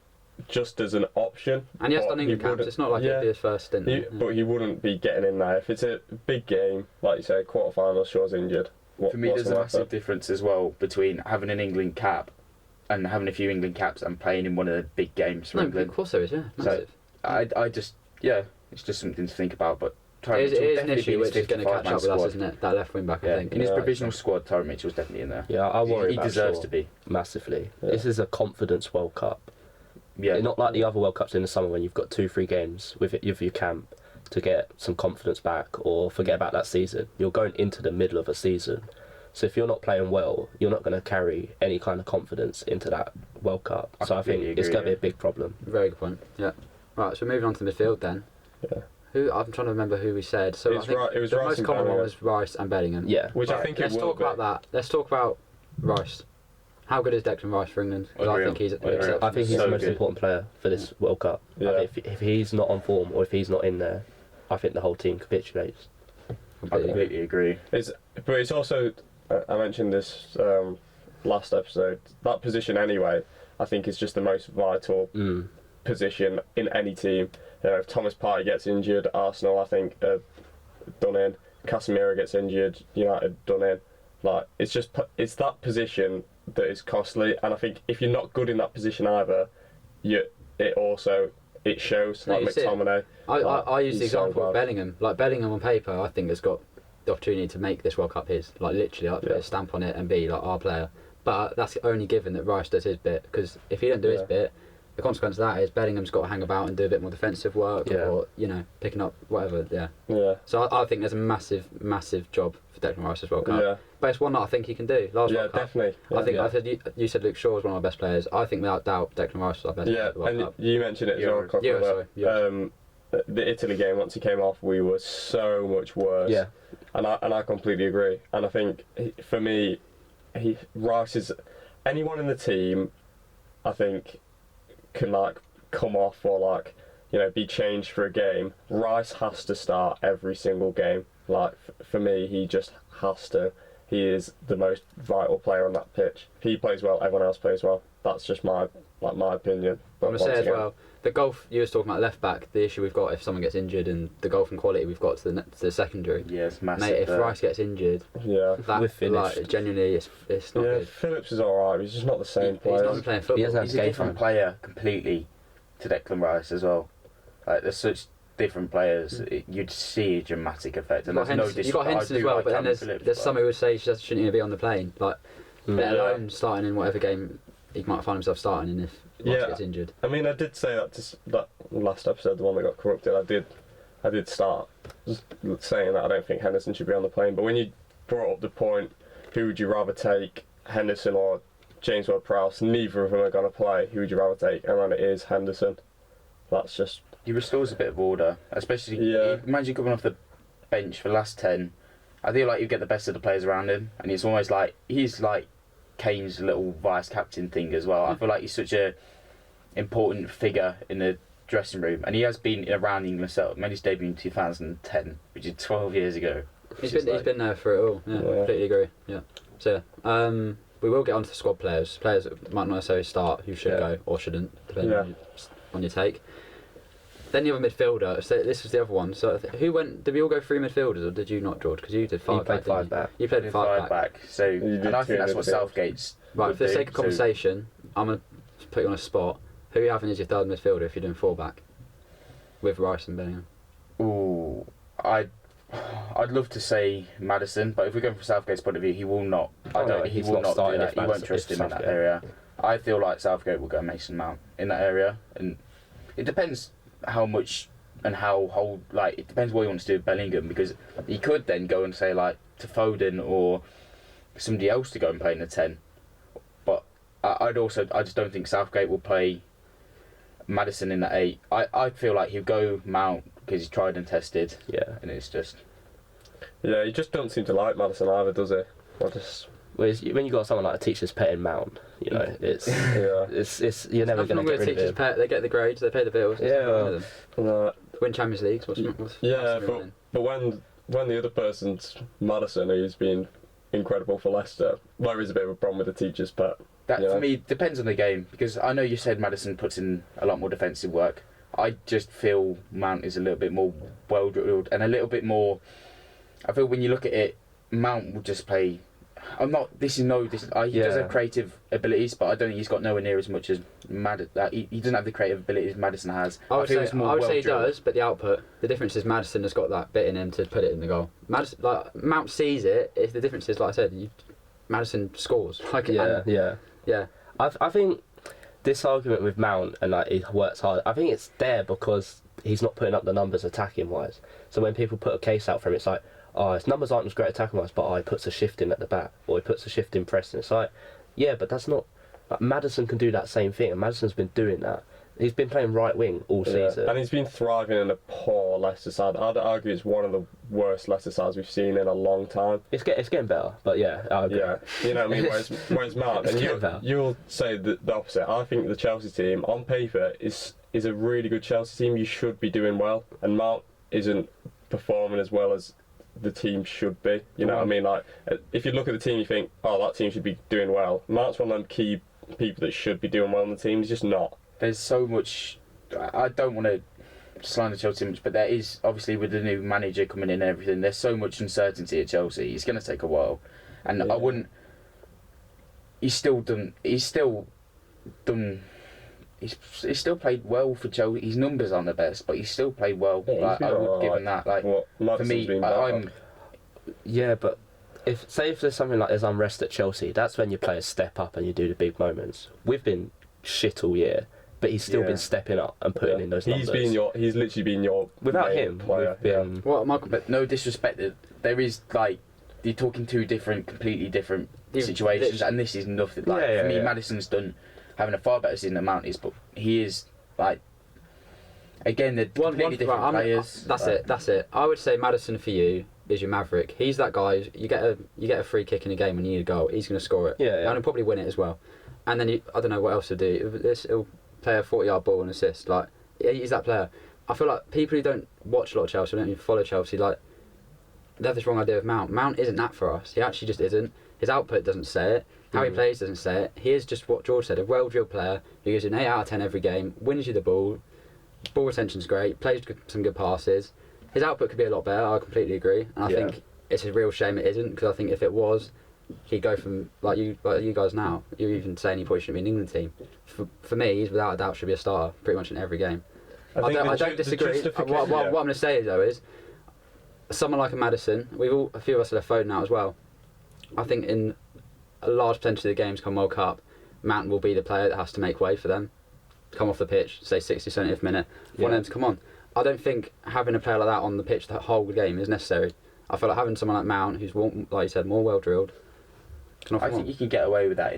[SPEAKER 3] just as an option.
[SPEAKER 1] And he has
[SPEAKER 3] but
[SPEAKER 1] done England caps.
[SPEAKER 3] wouldn't-
[SPEAKER 1] It's not like
[SPEAKER 3] yeah,
[SPEAKER 1] it'd be his first stint.
[SPEAKER 3] he-
[SPEAKER 1] Yeah.
[SPEAKER 3] But he wouldn't be getting in there if it's a big game, like you say, quarter final. Shaw's injured.
[SPEAKER 4] For me,
[SPEAKER 3] what's
[SPEAKER 4] there's a
[SPEAKER 3] the
[SPEAKER 4] massive
[SPEAKER 3] matter?
[SPEAKER 4] difference as well between having an England cap and having a few England caps and playing in one of the big games for
[SPEAKER 1] No,
[SPEAKER 4] England.
[SPEAKER 1] of course there is. Yeah,
[SPEAKER 4] So,
[SPEAKER 1] massive.
[SPEAKER 4] I just, it's just something to think about. But
[SPEAKER 1] It
[SPEAKER 4] Tyron
[SPEAKER 1] is
[SPEAKER 4] Mitchell
[SPEAKER 1] an
[SPEAKER 4] definitely
[SPEAKER 1] issue
[SPEAKER 4] be in his
[SPEAKER 1] which is going to
[SPEAKER 4] 55
[SPEAKER 1] catch up
[SPEAKER 4] man
[SPEAKER 1] with us,
[SPEAKER 4] squad.
[SPEAKER 1] isn't it? That left wing back, I
[SPEAKER 4] Yeah,
[SPEAKER 1] think.
[SPEAKER 4] in his
[SPEAKER 3] Yeah,
[SPEAKER 4] provisional
[SPEAKER 3] so-
[SPEAKER 4] squad, Tyron Mitchell's definitely in there.
[SPEAKER 2] Yeah, I worry
[SPEAKER 4] He
[SPEAKER 2] about
[SPEAKER 4] deserves
[SPEAKER 2] Shaw
[SPEAKER 4] to be.
[SPEAKER 2] massively.
[SPEAKER 3] Yeah.
[SPEAKER 2] This is a confidence World Cup.
[SPEAKER 4] Yeah,
[SPEAKER 2] Not like the other World Cups in the summer when you've got 2-3 games with your camp to get some confidence back or forget about that season. You're going into the middle of a season. So if you're not playing well, you're not going to carry any kind of confidence into that World Cup.
[SPEAKER 4] I
[SPEAKER 2] So I think
[SPEAKER 4] completely
[SPEAKER 2] it's
[SPEAKER 4] agree,
[SPEAKER 2] going to be
[SPEAKER 4] yeah.
[SPEAKER 2] a big problem.
[SPEAKER 1] Very good point. Yeah. Right, so moving on to midfield then.
[SPEAKER 3] Yeah.
[SPEAKER 1] Who I'm trying to remember who we said. So
[SPEAKER 3] It
[SPEAKER 1] I
[SPEAKER 3] was
[SPEAKER 1] think
[SPEAKER 3] Ri- it was
[SPEAKER 1] the
[SPEAKER 3] Rice
[SPEAKER 1] most
[SPEAKER 3] and
[SPEAKER 1] common one
[SPEAKER 3] Bellingham.
[SPEAKER 1] was Rice and Bellingham.
[SPEAKER 2] Yeah.
[SPEAKER 3] Which I
[SPEAKER 1] Right,
[SPEAKER 3] think
[SPEAKER 1] let's
[SPEAKER 3] it will
[SPEAKER 1] talk
[SPEAKER 3] be.
[SPEAKER 1] about that. Let's talk about Rice. How good is Declan Rice for England? 'Cause I
[SPEAKER 4] Unreal.
[SPEAKER 1] think he's
[SPEAKER 4] Unreal.
[SPEAKER 2] I think he's
[SPEAKER 4] So
[SPEAKER 2] the most
[SPEAKER 4] good.
[SPEAKER 2] important player for this World Cup.
[SPEAKER 3] Yeah.
[SPEAKER 2] I think if he's not on form or if he's not in there, I think the whole team capitulates.
[SPEAKER 4] I completely agree.
[SPEAKER 3] But it's also, I mentioned this last episode, that position anyway, I think is just the most vital position in any team. If Thomas Partey gets injured, Arsenal, I think, are done in. Casemiro gets injured, United done in. Like, it's that position that is costly, and I think if you're not good in that position either, it shows.
[SPEAKER 1] No,
[SPEAKER 3] Like McTominay.
[SPEAKER 1] I use the
[SPEAKER 3] he's so
[SPEAKER 1] example of
[SPEAKER 3] bad.
[SPEAKER 1] Bellingham. Like Bellingham on paper, I think has got the opportunity to make this World Cup his. Like literally, like put
[SPEAKER 3] Yeah.
[SPEAKER 1] a stamp on it and be like our player. But that's only given that Rice does his bit. Because if he don't do his
[SPEAKER 3] Yeah.
[SPEAKER 1] bit, the consequence of that is Bellingham's got to hang about and do a bit more defensive work,
[SPEAKER 2] Yeah.
[SPEAKER 1] or picking up whatever. Yeah.
[SPEAKER 3] Yeah.
[SPEAKER 1] So I think there's a massive job for Declan Rice as World Cup.
[SPEAKER 3] Yeah.
[SPEAKER 1] But it's one that I think he can do. Last
[SPEAKER 3] Yeah,
[SPEAKER 1] World Cup.
[SPEAKER 3] definitely. Yeah.
[SPEAKER 1] I think
[SPEAKER 2] Yeah.
[SPEAKER 1] I said you said Luke Shaw was one of our best players. I think without doubt Declan Rice was our best player
[SPEAKER 3] Yeah,
[SPEAKER 1] at the World
[SPEAKER 3] and
[SPEAKER 1] Cup.
[SPEAKER 3] you mentioned it as
[SPEAKER 4] Euros.
[SPEAKER 3] well, Cocker,
[SPEAKER 1] Euros,
[SPEAKER 3] but,
[SPEAKER 1] sorry,
[SPEAKER 3] the Italy game, once he came off, we were so much worse.
[SPEAKER 2] Yeah.
[SPEAKER 3] And I completely agree. And I think, for me, Rice is... Anyone in the team, I think, can, come off or, be changed for a game. Rice has to start every single game. For me, he just has to. He is the most vital player on that pitch. If he plays well, everyone else plays well. That's just my opinion. But
[SPEAKER 1] I'm going to say
[SPEAKER 3] once
[SPEAKER 1] as
[SPEAKER 3] again-
[SPEAKER 1] well, the golf you was talking about left back, the issue we've got if someone gets injured, and the golfing quality we've got to the secondary.
[SPEAKER 4] Yeah, it's massive.
[SPEAKER 1] Mate, if
[SPEAKER 4] there.
[SPEAKER 1] Rice gets injured,
[SPEAKER 3] Yeah.
[SPEAKER 1] that
[SPEAKER 2] We're finished.
[SPEAKER 1] genuinely it's not
[SPEAKER 3] Yeah,
[SPEAKER 1] good.
[SPEAKER 3] Phillips is alright, he's just not the same
[SPEAKER 1] He's
[SPEAKER 3] player.
[SPEAKER 1] not playing football.
[SPEAKER 2] He hasn't
[SPEAKER 4] He's a different player completely to Declan Rice as well. Like, there's such different players. You'd see a dramatic effect. And
[SPEAKER 1] You've got
[SPEAKER 4] there's no
[SPEAKER 1] Henderson, you've got
[SPEAKER 4] disrespect.
[SPEAKER 1] Henderson
[SPEAKER 4] I
[SPEAKER 1] as
[SPEAKER 4] do
[SPEAKER 1] well,
[SPEAKER 4] like
[SPEAKER 1] but then
[SPEAKER 4] Calvin
[SPEAKER 1] there's
[SPEAKER 4] Phillips,
[SPEAKER 1] some who would say he just shouldn't even be on the plane. Let
[SPEAKER 3] Yeah.
[SPEAKER 1] alone starting in whatever game he might find himself starting in if Rice
[SPEAKER 3] Yeah.
[SPEAKER 1] gets injured.
[SPEAKER 3] I mean, I did say that last episode, the one that got corrupted. I did start just saying that I don't think Henderson should be on the plane. But when you brought up the point, who would you rather take, Henderson or James Ward-Prowse? Neither of them are going to play. Who would you rather take? And then it is Henderson. That's just
[SPEAKER 4] He restores a bit of order, especially
[SPEAKER 3] Yeah.
[SPEAKER 4] imagine coming off the bench for the last 10. I feel like you get the best of the players around him, and he's almost like Kane's little vice captain thing as well. I feel like he's such a important figure in the dressing room, and he has been around England. So made his debut in 2010, which is 12 years ago.
[SPEAKER 1] He's been there for it all. Yeah,
[SPEAKER 3] Yeah.
[SPEAKER 1] completely agree. Yeah. So we will get onto the squad players that might not necessarily start, who should
[SPEAKER 2] Yeah.
[SPEAKER 1] go or shouldn't, depending
[SPEAKER 3] Yeah.
[SPEAKER 1] on your take. Then the other midfielder. So this was the other one. So who went? Did we all go 3 midfielders, or did you not, George? Because you did 5.
[SPEAKER 2] He played
[SPEAKER 1] back, didn't
[SPEAKER 2] 5
[SPEAKER 1] you?
[SPEAKER 2] back.
[SPEAKER 1] You played 5 back.
[SPEAKER 4] So,
[SPEAKER 3] did
[SPEAKER 4] and I
[SPEAKER 3] 2
[SPEAKER 4] think that's what
[SPEAKER 3] midfielders.
[SPEAKER 4] Southgate's.
[SPEAKER 1] Right.
[SPEAKER 4] would
[SPEAKER 1] For the
[SPEAKER 4] do,
[SPEAKER 1] sake of
[SPEAKER 4] so-
[SPEAKER 1] conversation, I'm gonna put you on a spot. Who are you having as your third midfielder if you're doing 4 back, with Rice and Bellingham?
[SPEAKER 4] Ooh, I'd love to say Maddison, but if we're going from Southgate's point of view, he will not.
[SPEAKER 2] Oh, no,
[SPEAKER 4] He
[SPEAKER 2] he's
[SPEAKER 4] will
[SPEAKER 2] not
[SPEAKER 4] not do
[SPEAKER 2] starting
[SPEAKER 4] that.
[SPEAKER 2] if
[SPEAKER 4] He won't
[SPEAKER 2] Maddison-
[SPEAKER 4] trust
[SPEAKER 2] if
[SPEAKER 4] him in that
[SPEAKER 2] Southgate.
[SPEAKER 4] area. I feel like Southgate will go Mason Mount in that area, and it depends how much and how it depends what he wants to do with Bellingham, because he could then go and say to Foden or somebody else to go and play in the 10. But I just don't think Southgate will play Maddison in the 8. I feel like he'll go Mount because he's tried and tested,
[SPEAKER 2] Yeah.
[SPEAKER 4] and it's just.
[SPEAKER 3] Yeah, he just don't seem to like Maddison either, does he?
[SPEAKER 2] Whereas when you got someone like a teacher's pet in Mount, it's
[SPEAKER 3] Yeah.
[SPEAKER 2] it's you're never
[SPEAKER 1] Nothing
[SPEAKER 2] going
[SPEAKER 1] wrong
[SPEAKER 2] to
[SPEAKER 1] with
[SPEAKER 2] get rid
[SPEAKER 1] teachers'
[SPEAKER 2] of him.
[SPEAKER 1] pay. They get the grades, they pay the bills. there's nothing wrong with them.
[SPEAKER 3] No,
[SPEAKER 1] Win Champions Leagues. What's
[SPEAKER 3] yeah,
[SPEAKER 1] what's wrong?
[SPEAKER 3] but when the other person's Maddison, who's been incredible for Leicester, there is a bit of a problem with the teacher's pet.
[SPEAKER 4] That
[SPEAKER 3] Yeah.
[SPEAKER 4] for me depends on the game, because I know you said Maddison puts in a lot more defensive work. I just feel Mount is a little bit more well drilled and a little bit more. I feel when you look at it, Mount will just play. I'm not. He does
[SPEAKER 2] Yeah.
[SPEAKER 4] have creative abilities, but I don't think he's got nowhere near as much as he doesn't have the creative abilities Maddison has.
[SPEAKER 1] I would
[SPEAKER 4] feel
[SPEAKER 1] say,
[SPEAKER 4] it's more
[SPEAKER 1] I would say he
[SPEAKER 4] well-drilled.
[SPEAKER 1] does, but the output, the difference is Maddison has got that bit in him to put it in the goal. Maddison, Mount sees it. The difference is, like I said, Maddison scores. Yeah.
[SPEAKER 2] I think this argument with Mount and he works hard, I think it's there because he's not putting up the numbers attacking wise. So when people put a case out for him, it's like, oh, his numbers aren't as great attacking wise, but he puts a shift in at the back, or he puts a shift in pressing. It's like, yeah, but that's not. Maddison can do that same thing, and Maddison's been doing that. He's been playing right wing all season.
[SPEAKER 3] And he's been thriving in a poor Leicester side. I'd argue it's one of the worst Leicester sides we've seen in a long time.
[SPEAKER 2] It's getting better, but yeah, I agree.
[SPEAKER 3] Yeah, you know what I mean? Whereas Mount,
[SPEAKER 2] It's
[SPEAKER 3] and
[SPEAKER 2] getting better.
[SPEAKER 3] you'll say the opposite. I think the Chelsea team, on paper, is a really good Chelsea team. You should be doing well. And Mount isn't performing as well as the team should be. You know what I mean? Like, if you look at the team, you think, oh, that team should be doing well. Mount's one of them key people that should be doing well on the team. He's just not.
[SPEAKER 4] There's so much. I don't want to slander Chelsea too much, but there is, obviously, with the new manager coming in and everything, there's so much uncertainty at Chelsea. It's going to take a while, and I wouldn't. He's still played well for Chelsea. His numbers aren't the best, but he's still played well.
[SPEAKER 3] Yeah,
[SPEAKER 4] Like, I would give him that. Like, for me, I'm.
[SPEAKER 2] Yeah, but if there's something like there's unrest at Chelsea, that's when your players step up and you do the big moments. We've been shit all year, but he's still been stepping up and putting in those numbers.
[SPEAKER 3] He's literally been your
[SPEAKER 2] without
[SPEAKER 3] main
[SPEAKER 2] him
[SPEAKER 3] player.
[SPEAKER 1] What, Michael?
[SPEAKER 4] But no disrespect, there is like you're talking two completely different situations, and this is nothing. Like for me, Maddison's having a far better season than Mount is, but he is like again they're completely different players.
[SPEAKER 1] That's it. I would say Maddison for you is your maverick. He's that guy. You get a free kick in a game when you need a goal. He's going to score it.
[SPEAKER 2] Yeah.
[SPEAKER 1] And he'll probably win it as well. And then I don't know what else to do. He'll play a 40-yard ball and assist. Like, he's that player. I feel like people who don't watch a lot of Chelsea, don't even follow Chelsea, like, they have this wrong idea of Mount. Mount isn't that for us. He actually just isn't. His output doesn't say it. How he plays doesn't say it. He is just what George said, a well-drilled player who gives you an 8 out of 10 every game, wins you the ball retention's great, plays some good passes. His output could be a lot better, I completely agree. And I think it's a real shame it isn't, because I think if it was, he'd go from, like you guys now, you're even saying he probably shouldn't be in the England team. For me, he's without a doubt should be a starter pretty much in every game. I don't disagree. What I'm going to say though is, someone like a Maddison, a few of us have left Foden out as well. I think in a large percentage of the games come World Cup, Mount will be the player that has to make way for them. Come off the pitch, say 60th, 70th minute, want them to come on. I don't think having a player like that on the pitch the whole game is necessary. I feel like having someone like Mount, who's, like you said, more well drilled.
[SPEAKER 4] I think you can get away with that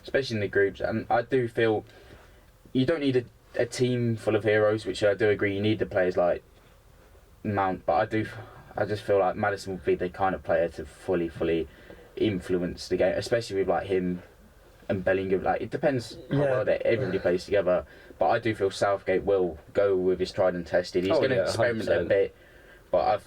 [SPEAKER 4] especially in the groups. And I do feel you don't need a team full of heroes, which I do agree. You need the players like Mount, but I just feel like Maddison would be the kind of player to fully influence the game, especially with like him and Bellingham. Like, it depends how well everybody plays together. But I do feel Southgate will go with his tried and tested. He's going to experiment 100%. A bit, but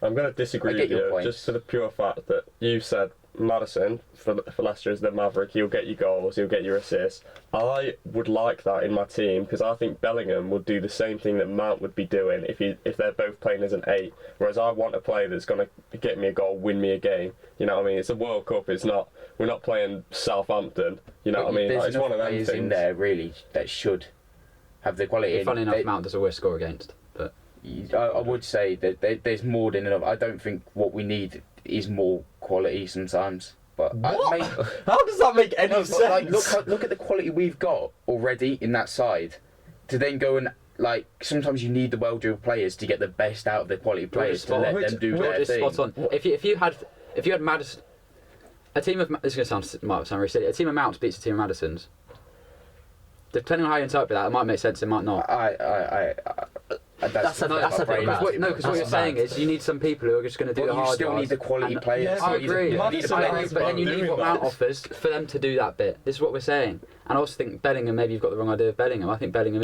[SPEAKER 3] I'm going to disagree with you just for the pure fact that you said Maddison for Leicester is the maverick. He'll get you goals, he'll get your assists. I would like that in my team because I think Bellingham would do the same thing that Mount would be doing if they're both playing as an 8. Whereas I want a player that's going to get me a goal, win me a game. You know what I mean? It's a World Cup. We're not playing Southampton. You know what I mean?
[SPEAKER 4] There's
[SPEAKER 3] it's one of them
[SPEAKER 4] players
[SPEAKER 3] things
[SPEAKER 4] in there really that should have the quality.
[SPEAKER 1] Funny enough, Mount does always score against, but
[SPEAKER 4] I would say that there's more than enough. I don't think what we need is more quality sometimes. But
[SPEAKER 3] how does that make any sense?
[SPEAKER 4] Like, look at the quality we've got already in that side. To then go and like sometimes you need the well-drilled players to get the best out of the quality players to let them do their thing.
[SPEAKER 1] Spot on. If you had Maddison, a team of this is going to might sound really silly. A team of Mounts beats a team of Maddisons. Depending on how you interpret that, it might make sense. It might not.
[SPEAKER 2] That's a bit bad.
[SPEAKER 1] Because what you're saying is you need some people who are just going to do the hard
[SPEAKER 4] you still need the quality players.
[SPEAKER 1] I agree. But then you need what Mount
[SPEAKER 3] that.
[SPEAKER 1] offers for them to do that bit. This is what we're saying. And I also think Bellingham, maybe you've got the wrong idea of Bellingham. I think Bellingham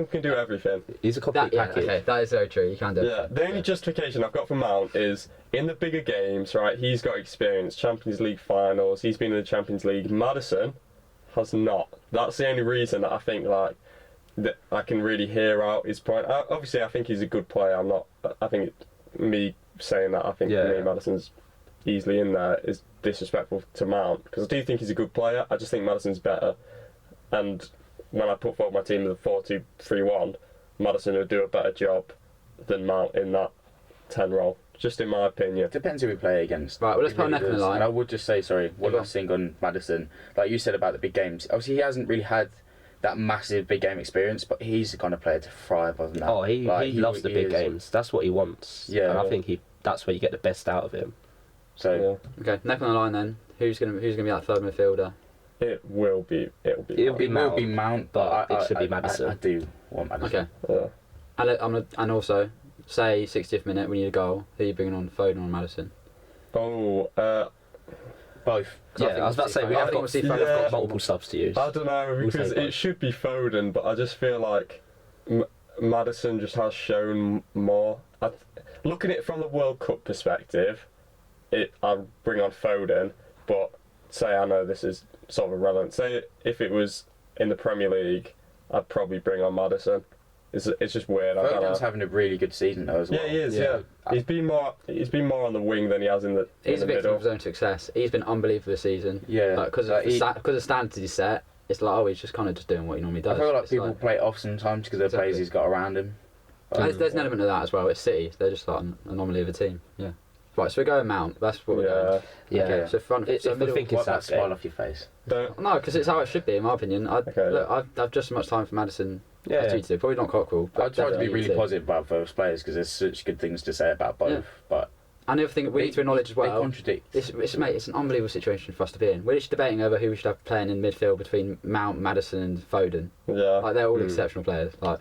[SPEAKER 3] can do everything.
[SPEAKER 2] He's a complete package.
[SPEAKER 1] Okay, that is very true. You can do it.
[SPEAKER 3] Yeah, the only justification I've got for Mount is in the bigger games, right? He's got experience, Champions League finals, he's been in the Champions League. Maddison has not. That's the only reason that I think that I can really hear out his point. Obviously, I think he's a good player. I think me saying that, I think for me, Maddison's easily in there is disrespectful to Mount because I do think he's a good player. I just think Maddison's better. And when I put forward my team with a 4-2-3-1, Maddison would do a better job than Mount in that 10 role. Just in my opinion.
[SPEAKER 4] Depends who we play against.
[SPEAKER 1] Right, well, let's put a neck in the line.
[SPEAKER 4] And I would just say, one last thing on Maddison. Like you said about the big games. Obviously, he hasn't really had that massive big game experience, but he's the kind of player to thrive on that.
[SPEAKER 2] Oh, he loves the big games. That's what he wants. Yeah, and I think that's where you get the best out of him.
[SPEAKER 4] So
[SPEAKER 1] okay, neck on the line then. Who's gonna be that third midfielder?
[SPEAKER 3] It will be
[SPEAKER 4] Mount, but
[SPEAKER 2] it should be Maddison.
[SPEAKER 4] I do want Maddison.
[SPEAKER 3] Okay.
[SPEAKER 1] Yeah. And also, say 60th minute we need a goal. Who are you bringing on, Foden or Maddison?
[SPEAKER 4] Both.
[SPEAKER 2] Yeah, I was about to say we've got multiple subs to use.
[SPEAKER 3] I don't know because it should be Foden, but I just feel like Maddison just has shown more. Looking at it from the World Cup perspective, I'd bring on Foden, but I know this is sort of irrelevant. Say if it was in the Premier League, I'd probably bring on Maddison. It's just weird. I don't know.
[SPEAKER 4] Foden's having a really good season though as well.
[SPEAKER 3] Yeah, he is. Yeah. He's been more on the wing than he has in the
[SPEAKER 1] He's
[SPEAKER 3] in
[SPEAKER 1] a
[SPEAKER 3] the
[SPEAKER 1] victim
[SPEAKER 3] middle.
[SPEAKER 1] of his own success. He's been unbelievable this season.
[SPEAKER 4] Yeah.
[SPEAKER 1] Because of standards he's set, it's like, he's just kind of just doing what he normally does.
[SPEAKER 4] I feel like
[SPEAKER 1] It's
[SPEAKER 4] people play it off sometimes because of the players he's got around him.
[SPEAKER 1] There's an element of that as well. It's City. They're just like an anomaly of a team. Yeah. Right, so we're going Mount. That's what we're going.
[SPEAKER 2] Yeah.
[SPEAKER 1] Okay, so front.
[SPEAKER 2] If
[SPEAKER 1] So
[SPEAKER 2] we
[SPEAKER 1] middle.
[SPEAKER 2] think
[SPEAKER 4] Wipe
[SPEAKER 2] it's
[SPEAKER 4] that
[SPEAKER 2] that
[SPEAKER 4] smile
[SPEAKER 2] game.
[SPEAKER 4] off your face.
[SPEAKER 1] No, because it's how it should be, in my opinion. I've just as much time for Madison as you do. Probably not Cockrell. But
[SPEAKER 4] I try to be
[SPEAKER 1] definitely
[SPEAKER 4] really
[SPEAKER 1] you two.
[SPEAKER 4] positive about both players because there's such good things to say about both.
[SPEAKER 1] Yeah.
[SPEAKER 4] But
[SPEAKER 1] And the other thing we need to acknowledge as
[SPEAKER 4] they
[SPEAKER 1] well.
[SPEAKER 4] contradict.
[SPEAKER 1] It's an unbelievable situation for us to be in. We're just debating over who we should have playing in midfield between Mount, Madison, and Foden.
[SPEAKER 3] Yeah.
[SPEAKER 1] Like they're all exceptional players. Like,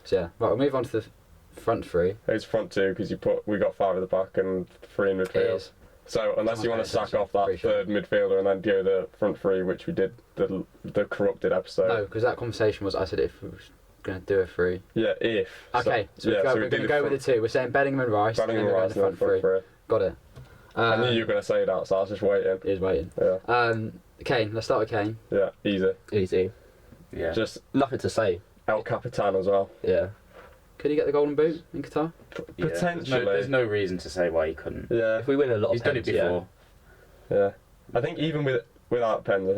[SPEAKER 1] so yeah. Right, we'll move on to the front three.
[SPEAKER 3] It's front two because we got 5 at the back and 3 in
[SPEAKER 1] It
[SPEAKER 3] midfield.
[SPEAKER 1] is.
[SPEAKER 3] So unless
[SPEAKER 1] Someone's
[SPEAKER 3] you want
[SPEAKER 1] paying
[SPEAKER 3] to sack
[SPEAKER 1] attention.
[SPEAKER 3] off that
[SPEAKER 1] Pretty sure.
[SPEAKER 3] third midfielder and then do the front 3, which we did the corrupted episode.
[SPEAKER 1] No, because that conversation was I said if we were going to do a three.
[SPEAKER 3] Yeah, if.
[SPEAKER 1] Okay, so, we're going to go with the two. We're saying Bellingham and Rice.
[SPEAKER 3] Bellingham
[SPEAKER 1] and
[SPEAKER 3] and
[SPEAKER 1] we're
[SPEAKER 3] Rice
[SPEAKER 1] going
[SPEAKER 3] and
[SPEAKER 1] the front three. Got it.
[SPEAKER 3] I knew you were going to say that, so I was just waiting.
[SPEAKER 1] He is waiting.
[SPEAKER 3] Yeah.
[SPEAKER 1] Kane. Let's start with Kane.
[SPEAKER 3] Yeah, easy.
[SPEAKER 2] Easy.
[SPEAKER 4] Yeah.
[SPEAKER 3] Just
[SPEAKER 2] Nothing to say.
[SPEAKER 3] El Capitan as well.
[SPEAKER 2] Yeah.
[SPEAKER 1] Could he get the golden boot in Qatar?
[SPEAKER 4] Yeah,
[SPEAKER 3] Potentially.
[SPEAKER 4] There's no reason to say why he couldn't.
[SPEAKER 3] Yeah.
[SPEAKER 2] If we win a lot
[SPEAKER 4] He's
[SPEAKER 2] of
[SPEAKER 4] done it
[SPEAKER 2] pens, yeah.
[SPEAKER 4] before.
[SPEAKER 3] Yeah. I think even without pens, I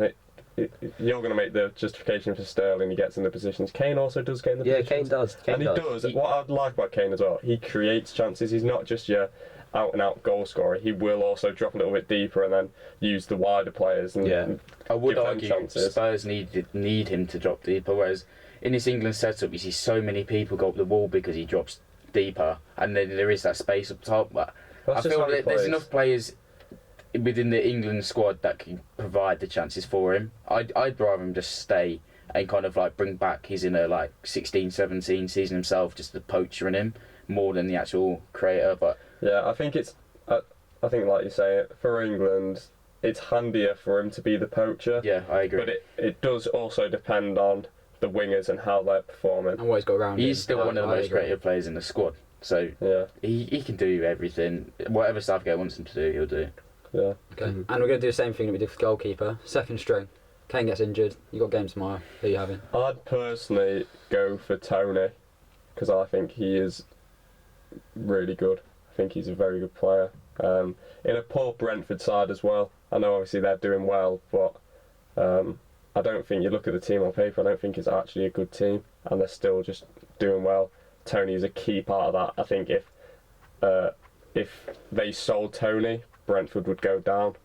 [SPEAKER 3] think you're going to make the justification for Sterling. He gets in the positions. Kane also does get in the
[SPEAKER 2] Yeah,
[SPEAKER 3] positions.
[SPEAKER 2] Kane does.
[SPEAKER 3] And he does. What I like about Kane as well, he creates chances. He's not just your out-and-out goal scorer. He will also drop a little bit deeper and then use the wider players. And
[SPEAKER 2] Yeah.
[SPEAKER 4] I would
[SPEAKER 3] give them
[SPEAKER 4] argue
[SPEAKER 3] chances.
[SPEAKER 4] Spurs need him to drop deeper, whereas in this England setup you see so many people go up the wall because he drops deeper, and then there is that space up top. But
[SPEAKER 3] That's
[SPEAKER 4] I
[SPEAKER 3] just
[SPEAKER 4] feel
[SPEAKER 3] how he
[SPEAKER 4] that there's
[SPEAKER 3] plays.
[SPEAKER 4] enough players within the England squad that can provide the chances for him. I'd rather him just stay and kind of like bring back his inner like 16, 17 season himself, just the poacher in him, more than the actual creator. But
[SPEAKER 3] Yeah, I think it's. I think, like you say, for England, it's handier for him to be the poacher.
[SPEAKER 4] yeah, I agree.
[SPEAKER 3] But it does also depend on the wingers and how they're performing.
[SPEAKER 1] And what he's got around him.
[SPEAKER 4] He's still one of the
[SPEAKER 1] I
[SPEAKER 4] most
[SPEAKER 1] agree.
[SPEAKER 4] creative players in the squad, so
[SPEAKER 3] Yeah,
[SPEAKER 4] he can do everything. Whatever Southgate wants him to do, he'll do.
[SPEAKER 3] yeah.
[SPEAKER 1] Okay. And we're going to do the same thing that we did for the goalkeeper. Second string. Kane gets injured. You got game tomorrow. Who are you having?
[SPEAKER 3] I'd personally go for Tony because I think he is really good. I think he's a very good player. In a poor Brentford side as well. I know obviously they're doing well, but I don't think you look at the team on paper. I don't think it's actually a good team, and they're still just doing well. Tony is a key part of that. I think if they sold Tony, Brentford would go down.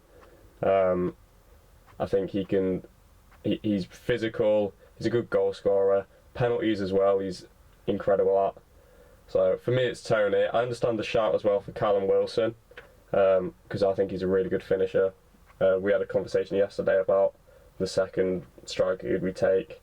[SPEAKER 3] I think he can. He's physical. He's a good goal scorer. Penalties as well. He's incredible at. So for me, it's Tony. I understand the shout as well for Callum Wilson because I think he's a really good finisher. We had a conversation yesterday about the second striker who'd we take,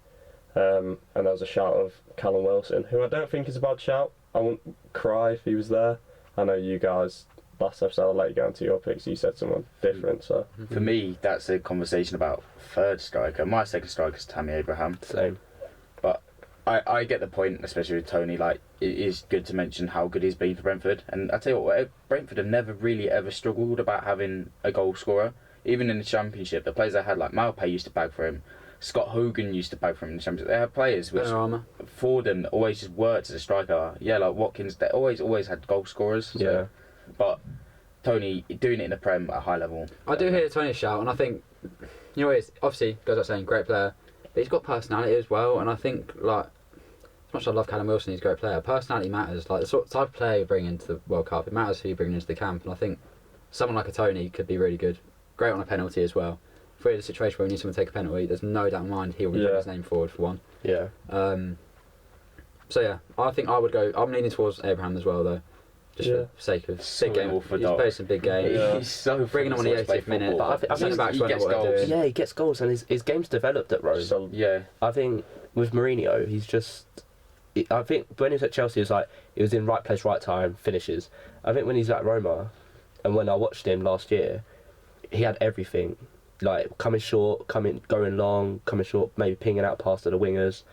[SPEAKER 3] and there was a shout of Callum Wilson, who I don't think is a bad shout. I wouldn't cry if he was there. I know you guys last episode I'll let you go into your picks. You said someone different, so
[SPEAKER 4] For me, that's a conversation about third striker. My second striker is Tammy Abraham.
[SPEAKER 2] Same.
[SPEAKER 4] But I get the point, especially with Tony. Like, it is good to mention how good he's been for Brentford. And I tell you what, Brentford have never really ever struggled about having a goal scorer. Even in the Championship, the players they had, like Maupay used to bag for him. Scott Hogan used to bag for him in the Championship. They had players which,
[SPEAKER 1] Benrahma.
[SPEAKER 4] for them, always just worked as a striker. Yeah, like Watkins, they always had goal scorers. So.
[SPEAKER 2] Yeah.
[SPEAKER 4] But Tony, doing it in the Prem at a high level.
[SPEAKER 1] I do hear Tony's shout, and I think, you know, he's obviously, goes without saying, great player, but he's got personality as well, and I think, like, as much as I love Callum Wilson, he's a great player, personality matters. Like, the sort of type of player you bring into the World Cup, it matters who you bring into the camp, and I think someone like a Tony could be really good. Great on a penalty as well. If we're in a situation where we need someone to take a penalty, there's no doubt in mind he'll bring his name forward for one.
[SPEAKER 2] Yeah.
[SPEAKER 1] So yeah, I think I would go. I'm leaning towards Abraham as well, though, just for the sake of
[SPEAKER 4] So
[SPEAKER 1] big game.
[SPEAKER 4] orthodox.
[SPEAKER 1] He's played some big games.
[SPEAKER 3] Yeah.
[SPEAKER 4] He's so
[SPEAKER 1] Bringing him on the
[SPEAKER 4] fun to watch
[SPEAKER 1] 80th
[SPEAKER 4] play
[SPEAKER 1] minute,
[SPEAKER 4] football.
[SPEAKER 1] but I think
[SPEAKER 4] He
[SPEAKER 1] backs know
[SPEAKER 4] gets
[SPEAKER 1] what they're
[SPEAKER 4] goals.
[SPEAKER 1] doing.
[SPEAKER 2] Yeah, he gets goals and his game's developed at Rome.
[SPEAKER 3] So,
[SPEAKER 4] Yeah.
[SPEAKER 2] I think with Mourinho, he's just. I think when he was at Chelsea, he was in right place, right time, finishes. I think when he's at Roma, and when I watched him last year, he had everything, like coming short, going long, coming short, maybe pinging out past to the wingers.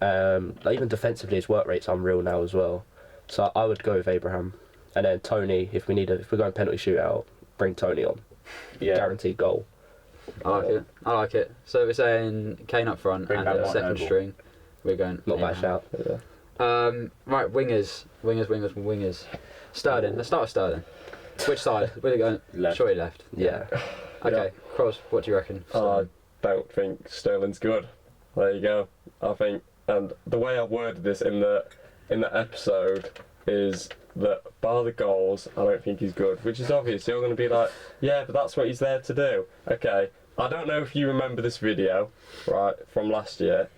[SPEAKER 2] Like even defensively, his work rate's unreal now as well. So I would go with Abraham, and then Tony. If we're going penalty shootout, bring Tony on.
[SPEAKER 4] Yeah.
[SPEAKER 2] Guaranteed goal.
[SPEAKER 1] I like it. So we're saying Kane up front
[SPEAKER 4] Bring
[SPEAKER 1] and
[SPEAKER 4] back
[SPEAKER 1] then
[SPEAKER 4] Martin
[SPEAKER 1] second
[SPEAKER 4] Noble.
[SPEAKER 1] string. We're going.
[SPEAKER 2] Not bad
[SPEAKER 1] Abraham.
[SPEAKER 2] shout.
[SPEAKER 3] Yeah.
[SPEAKER 1] Right, wingers. Sterling. Let's start with Sterling. Which side? Where are you going?
[SPEAKER 4] Left.
[SPEAKER 1] Surely left.
[SPEAKER 2] Yeah.
[SPEAKER 1] Okay, Cross. What do you reckon?
[SPEAKER 3] I don't think Sterling's good. There you go. I think, and the way I worded this in the episode is that bar the goals, I don't think he's good, which is obvious. You're going to be like, yeah, but that's what he's there to do. Okay, I don't know if you remember this video, right, from last year.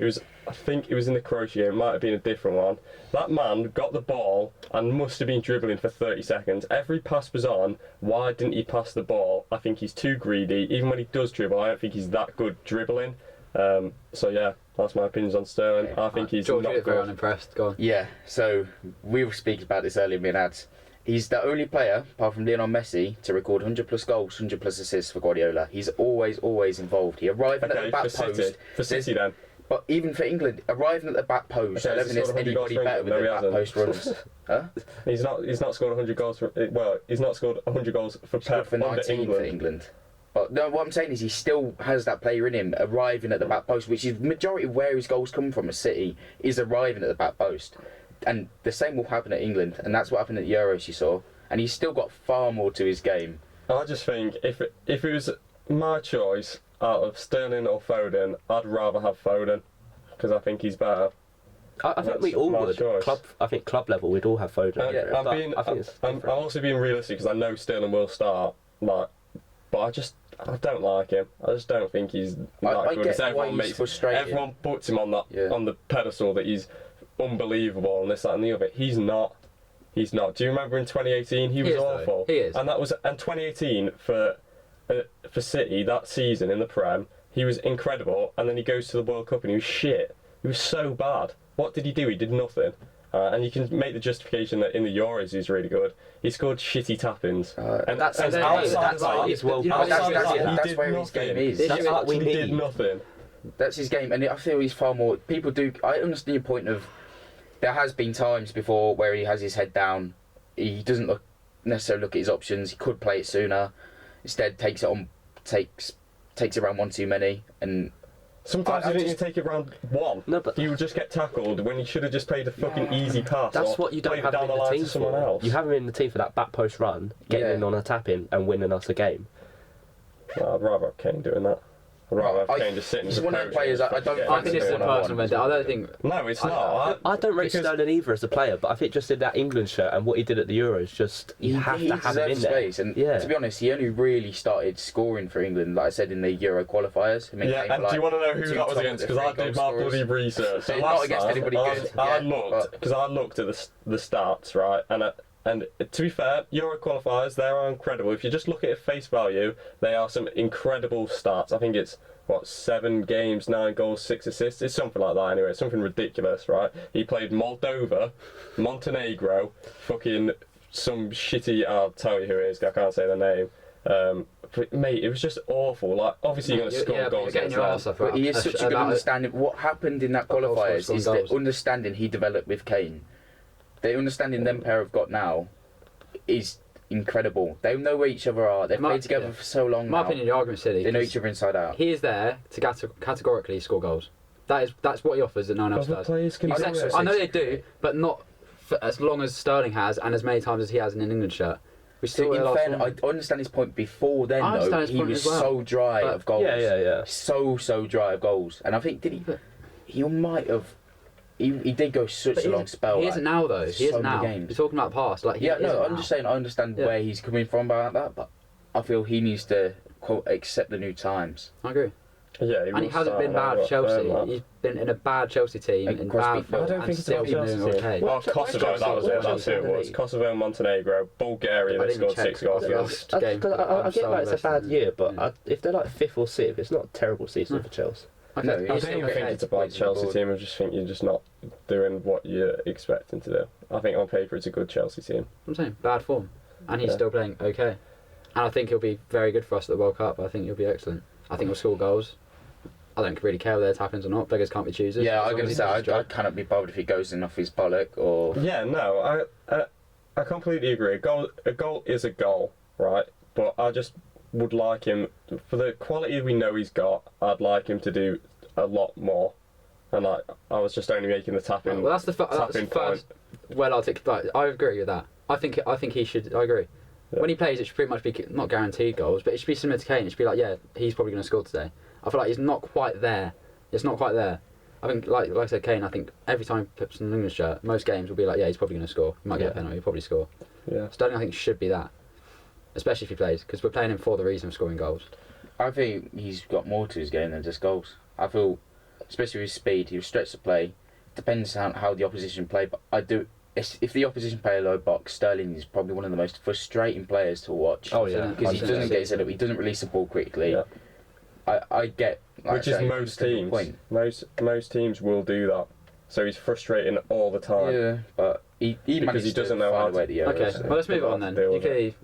[SPEAKER 3] I think it was in the Croatia game, it might have been a different one. That man got the ball and must have been dribbling for 30 seconds. Every pass was on. Why didn't he pass the ball? I think he's too greedy. Even when he does dribble, I don't think he's that good dribbling. So yeah, that's my opinions on Sterling. I think he's
[SPEAKER 1] George,
[SPEAKER 3] not
[SPEAKER 1] you look very
[SPEAKER 3] good.
[SPEAKER 1] unimpressed. Go on.
[SPEAKER 4] Yeah, so we were speaking about this earlier, me and Ads. He's the only player, apart from Lionel Messi, to record 100 plus goals, 100 plus assists for Guardiola. He's always involved. He arrived at the
[SPEAKER 3] Okay,
[SPEAKER 4] back
[SPEAKER 3] for
[SPEAKER 4] post.
[SPEAKER 3] City. For City then.
[SPEAKER 4] But even for England, arriving at the back post,
[SPEAKER 3] Okay,
[SPEAKER 4] I don't
[SPEAKER 3] has
[SPEAKER 4] think
[SPEAKER 3] he
[SPEAKER 4] there's
[SPEAKER 3] scored 100 goals
[SPEAKER 4] anybody
[SPEAKER 3] for
[SPEAKER 4] better with
[SPEAKER 3] England?
[SPEAKER 4] the
[SPEAKER 3] No,
[SPEAKER 4] back
[SPEAKER 3] he
[SPEAKER 4] post runs. Huh?
[SPEAKER 3] He's not scored 100 goals for he's not scored 100 goals for
[SPEAKER 4] Scored
[SPEAKER 3] Pep
[SPEAKER 4] for
[SPEAKER 3] under
[SPEAKER 4] 19
[SPEAKER 3] England.
[SPEAKER 4] for England. But no, what I'm saying is he still has that player in him, arriving at the back post, which is majority of where his goals come from at City, is arriving at the back post. And the same will happen at England, and that's what happened at the Euros you saw. And he's still got far more to his game.
[SPEAKER 3] I just think if it was my choice out of Sterling or Foden, I'd rather have Foden because I think he's better.
[SPEAKER 2] I think we
[SPEAKER 3] That's
[SPEAKER 2] all
[SPEAKER 3] my
[SPEAKER 2] would.
[SPEAKER 3] choice.
[SPEAKER 2] Club level, we'd all have Foden.
[SPEAKER 3] And
[SPEAKER 2] But
[SPEAKER 3] I'm
[SPEAKER 2] I think it's
[SPEAKER 3] I'm
[SPEAKER 2] different.
[SPEAKER 3] also being realistic because I know Sterling will start, but I don't like him. I just don't think he's that
[SPEAKER 4] I
[SPEAKER 3] good.
[SPEAKER 4] get
[SPEAKER 3] As everyone
[SPEAKER 4] why he's frustrated.
[SPEAKER 3] everyone puts him on that
[SPEAKER 4] Yeah.
[SPEAKER 3] on the pedestal that he's unbelievable and this, that, and the other. He's not. He's not. Do you remember in 2018 he was
[SPEAKER 1] is, though.
[SPEAKER 3] awful?
[SPEAKER 1] He is.
[SPEAKER 3] And 2018 for City that season in the Prem, he was incredible. And then he goes to the World Cup and he was shit. He was so bad. What did he do? He did nothing. And you can make the justification that in the Euros he's really good. He scored shitty tap-ins.
[SPEAKER 2] And that's
[SPEAKER 3] and
[SPEAKER 2] his
[SPEAKER 3] outside
[SPEAKER 2] game. That's
[SPEAKER 3] of that,
[SPEAKER 2] his world
[SPEAKER 3] you know,
[SPEAKER 2] class.
[SPEAKER 3] outside of
[SPEAKER 4] That's
[SPEAKER 3] that,
[SPEAKER 4] it.
[SPEAKER 3] he
[SPEAKER 4] That's
[SPEAKER 3] did
[SPEAKER 4] where his
[SPEAKER 3] nothing.
[SPEAKER 4] game is.
[SPEAKER 1] This
[SPEAKER 2] That's
[SPEAKER 1] year
[SPEAKER 2] what we
[SPEAKER 3] Actually
[SPEAKER 2] need.
[SPEAKER 3] did nothing.
[SPEAKER 4] That's his game, and I feel he's far more. People do. I understand your point of. There has been times before where he has his head down. He doesn't necessarily look at his options. He could play it sooner. Instead, takes it around one too many, and
[SPEAKER 3] Sometimes
[SPEAKER 4] I
[SPEAKER 3] he didn't
[SPEAKER 4] just-
[SPEAKER 3] even take it round one.
[SPEAKER 2] No, but
[SPEAKER 3] He would just get tackled when he should have just played a fucking easy pass.
[SPEAKER 2] that's
[SPEAKER 3] or
[SPEAKER 2] what you don't
[SPEAKER 3] played
[SPEAKER 2] have
[SPEAKER 3] it
[SPEAKER 2] him
[SPEAKER 3] down
[SPEAKER 2] in
[SPEAKER 3] the
[SPEAKER 2] the
[SPEAKER 3] line
[SPEAKER 2] team
[SPEAKER 3] to someone
[SPEAKER 2] for.
[SPEAKER 3] else.
[SPEAKER 2] You have him in the team for that back post run, getting
[SPEAKER 4] Yeah.
[SPEAKER 2] in on a tap in and winning us a game.
[SPEAKER 3] No, I'd rather have Kane doing that. I'd rather have
[SPEAKER 4] I-
[SPEAKER 3] Kane just sitting
[SPEAKER 4] he's
[SPEAKER 3] as a
[SPEAKER 4] one of the
[SPEAKER 3] coach
[SPEAKER 4] players
[SPEAKER 3] and
[SPEAKER 4] I don't
[SPEAKER 3] fucking
[SPEAKER 1] I think
[SPEAKER 3] getting
[SPEAKER 1] it's
[SPEAKER 3] it
[SPEAKER 1] a
[SPEAKER 3] done.
[SPEAKER 1] personal vendetta. I don't think.
[SPEAKER 3] No, it's not.
[SPEAKER 2] I don't rate
[SPEAKER 3] because-
[SPEAKER 2] Sterling either as a player, but I think just in that England shirt and what he did at the Euros, just you have
[SPEAKER 4] he
[SPEAKER 2] to have him in
[SPEAKER 4] deserves
[SPEAKER 2] there.
[SPEAKER 4] space. And
[SPEAKER 2] Yeah.
[SPEAKER 4] to be honest, he only really started scoring for England, like I said, in the Euro qualifiers. I mean,
[SPEAKER 3] Yeah,
[SPEAKER 4] came
[SPEAKER 3] and do you
[SPEAKER 4] like
[SPEAKER 3] want to know who
[SPEAKER 4] two
[SPEAKER 3] that was
[SPEAKER 4] top
[SPEAKER 3] against?
[SPEAKER 4] of the
[SPEAKER 3] Because I
[SPEAKER 4] three
[SPEAKER 3] did
[SPEAKER 4] goal
[SPEAKER 3] my
[SPEAKER 4] scorers.
[SPEAKER 3] bloody research.
[SPEAKER 4] So
[SPEAKER 3] The
[SPEAKER 4] it's not
[SPEAKER 3] last
[SPEAKER 4] against
[SPEAKER 3] time,
[SPEAKER 4] anybody good,
[SPEAKER 3] I
[SPEAKER 4] yeah,
[SPEAKER 3] looked
[SPEAKER 4] but-
[SPEAKER 3] because I looked at the stats, right, and to be fair, Euro qualifiers they are incredible. If you just look at it face value, they are some incredible stats. I think it's 7 games, 9 goals, 6 assists. It's something like that anyway. It's something ridiculous, right? He played Moldova, Montenegro, fucking some shitty. I'll tell you who it is. I can't say the name. But mate, it was just awful. Like, obviously you're gonna score
[SPEAKER 1] but
[SPEAKER 3] goals
[SPEAKER 1] you're getting
[SPEAKER 3] against
[SPEAKER 1] your
[SPEAKER 3] them.
[SPEAKER 1] arse off.
[SPEAKER 4] But he is such a good
[SPEAKER 1] about it.
[SPEAKER 4] understanding. What happened in that
[SPEAKER 1] About goals,
[SPEAKER 4] qualifiers
[SPEAKER 1] scoring
[SPEAKER 4] is
[SPEAKER 1] goals.
[SPEAKER 4] the understanding he developed with Kane. The understanding them pair have got now is incredible. They know where each other are. They've
[SPEAKER 1] My-
[SPEAKER 4] played together
[SPEAKER 1] yeah.
[SPEAKER 4] for so long
[SPEAKER 1] In my
[SPEAKER 4] now.
[SPEAKER 1] opinion, the argument's silly.
[SPEAKER 4] They know
[SPEAKER 1] 'cause
[SPEAKER 4] each other inside out.
[SPEAKER 1] He is there to categorically score goals. That's what he offers that no one else
[SPEAKER 3] Other
[SPEAKER 1] does.
[SPEAKER 3] players can
[SPEAKER 4] I
[SPEAKER 3] do
[SPEAKER 4] think
[SPEAKER 3] it.
[SPEAKER 4] so.
[SPEAKER 1] I know they do, but not for as long as Sterling has and as many times as he has in an England shirt. We
[SPEAKER 4] So
[SPEAKER 1] still
[SPEAKER 4] in
[SPEAKER 1] lost
[SPEAKER 4] fairness,
[SPEAKER 1] one.
[SPEAKER 4] I understand his point before then,
[SPEAKER 1] I understand
[SPEAKER 4] though.
[SPEAKER 1] his
[SPEAKER 4] He
[SPEAKER 1] point
[SPEAKER 4] was
[SPEAKER 1] as well.
[SPEAKER 4] so dry
[SPEAKER 1] But-
[SPEAKER 4] of goals.
[SPEAKER 2] Yeah.
[SPEAKER 4] So dry of goals. And I think, he might have... He did go such
[SPEAKER 1] But
[SPEAKER 4] a long spell.
[SPEAKER 1] He
[SPEAKER 4] like,
[SPEAKER 1] isn't now though. He
[SPEAKER 4] so
[SPEAKER 1] isn't
[SPEAKER 4] many
[SPEAKER 1] now.
[SPEAKER 4] games.
[SPEAKER 1] You're talking about past. Like he
[SPEAKER 4] Yeah,
[SPEAKER 1] isn't
[SPEAKER 4] no, I'm
[SPEAKER 1] now.
[SPEAKER 4] just saying I understand
[SPEAKER 1] Yeah.
[SPEAKER 4] where he's coming from about that, but I feel he needs to, quote, accept the new times.
[SPEAKER 1] I agree.
[SPEAKER 3] Yeah,
[SPEAKER 1] And he
[SPEAKER 3] was
[SPEAKER 1] hasn't been
[SPEAKER 3] starting
[SPEAKER 1] bad
[SPEAKER 3] out,
[SPEAKER 1] for Chelsea.
[SPEAKER 3] like-
[SPEAKER 1] He's been in a bad Chelsea team
[SPEAKER 4] And
[SPEAKER 1] in
[SPEAKER 4] Crosby-
[SPEAKER 1] bad form
[SPEAKER 3] I don't
[SPEAKER 1] and
[SPEAKER 3] think it's
[SPEAKER 1] still
[SPEAKER 3] a
[SPEAKER 1] been doing
[SPEAKER 3] Chelsea
[SPEAKER 1] okay.
[SPEAKER 3] team. Oh,
[SPEAKER 2] Chelsea
[SPEAKER 3] Kosovo, that was
[SPEAKER 2] Chelsea
[SPEAKER 3] it. That's who it
[SPEAKER 2] in the
[SPEAKER 3] was.
[SPEAKER 2] league.
[SPEAKER 3] Kosovo, Montenegro, Bulgaria.
[SPEAKER 1] I
[SPEAKER 3] They
[SPEAKER 1] didn't
[SPEAKER 3] scored
[SPEAKER 1] check
[SPEAKER 3] 6 goals
[SPEAKER 1] the
[SPEAKER 3] against.
[SPEAKER 1] last game.
[SPEAKER 2] I get like it's a bad year, but
[SPEAKER 1] Yeah.
[SPEAKER 2] if they're like 5th or 6th, it's not a terrible season for Chelsea.
[SPEAKER 1] Okay.
[SPEAKER 4] No,
[SPEAKER 3] I
[SPEAKER 4] he's
[SPEAKER 3] don't
[SPEAKER 4] still
[SPEAKER 3] even
[SPEAKER 4] getting
[SPEAKER 3] think it's a
[SPEAKER 4] 8
[SPEAKER 3] bad
[SPEAKER 4] points on the
[SPEAKER 3] Chelsea
[SPEAKER 4] board.
[SPEAKER 3] team. I just think you're just not doing what you're expecting to do. I think on paper it's a good Chelsea team.
[SPEAKER 1] I'm saying bad form, and he's
[SPEAKER 3] Yeah.
[SPEAKER 1] still playing okay. And I think he'll be very good for us at the World Cup. I think he'll be excellent. I think he'll score goals. I don't really care whether they're tap-ins or not. Beggars can't be choosers.
[SPEAKER 4] Yeah,
[SPEAKER 1] As
[SPEAKER 4] I'm
[SPEAKER 1] long
[SPEAKER 4] going
[SPEAKER 1] as
[SPEAKER 4] to
[SPEAKER 1] he
[SPEAKER 4] say
[SPEAKER 1] does his
[SPEAKER 4] I
[SPEAKER 1] job.
[SPEAKER 4] cannot be bothered if he goes in off his bollock or.
[SPEAKER 3] Yeah, no, I completely agree. A goal is a goal, right? But I just would like him, for the quality we know he's got, I'd like him to do a lot more. And I was just only making the tapping.
[SPEAKER 1] Well, that's the first well articulated. I agree with that. I think he should. I agree.
[SPEAKER 3] Yeah.
[SPEAKER 1] When he plays, it should pretty much be not guaranteed goals, but it should be similar to Kane. It should be like, yeah, he's probably going to score today. I feel like he's not quite there. It's not quite there. I think, like I said, Kane. I think every time he puts on an England shirt, most games will be like, yeah, he's probably going to score. He might get a penalty. He'll probably score.
[SPEAKER 3] Yeah.
[SPEAKER 1] Sterling, I think, should be that, especially if he plays, because we're playing him for the reason of scoring goals.
[SPEAKER 4] I think he's got more to his game than just goals. I feel, especially with his speed, he'll stretch the play. Depends on how the opposition play, but I do. If the opposition play a low box, Sterling is probably one of the most frustrating players to watch.
[SPEAKER 2] Oh yeah,
[SPEAKER 4] because he doesn't get his head up, he doesn't release the ball quickly.
[SPEAKER 3] Yeah.
[SPEAKER 4] I get. Like
[SPEAKER 3] Which is most teams. Most teams will do that. So he's frustrating all the time.
[SPEAKER 4] Yeah, but he
[SPEAKER 3] Because he doesn't know how to.
[SPEAKER 1] Okay, well, let's move on then. You clearly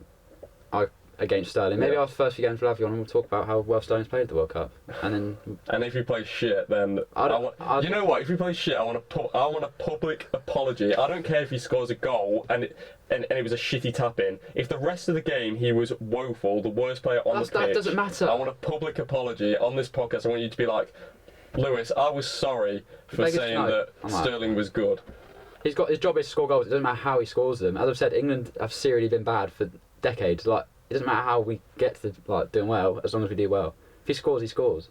[SPEAKER 1] are against Sterling. Maybe
[SPEAKER 3] Yeah.
[SPEAKER 1] after the first few games we'll have you on and we'll talk about how well Sterling's played at the World Cup. And then
[SPEAKER 3] And if he plays shit, then you know what? If he plays shit, I want a public apology. I don't care if he scores a goal and it was a shitty tap in. If the rest of the game he was woeful, the worst player on the pitch,
[SPEAKER 1] that doesn't matter.
[SPEAKER 3] I want a public apology on this podcast. I want you to be like, Lewis, I was sorry for saying that Sterling was good.
[SPEAKER 1] his job is to score goals. It doesn't matter how he scores them. As I've said, England have seriously been bad for decades. Like, it doesn't matter how we get to doing well, as long as we do well. If he scores, he scores.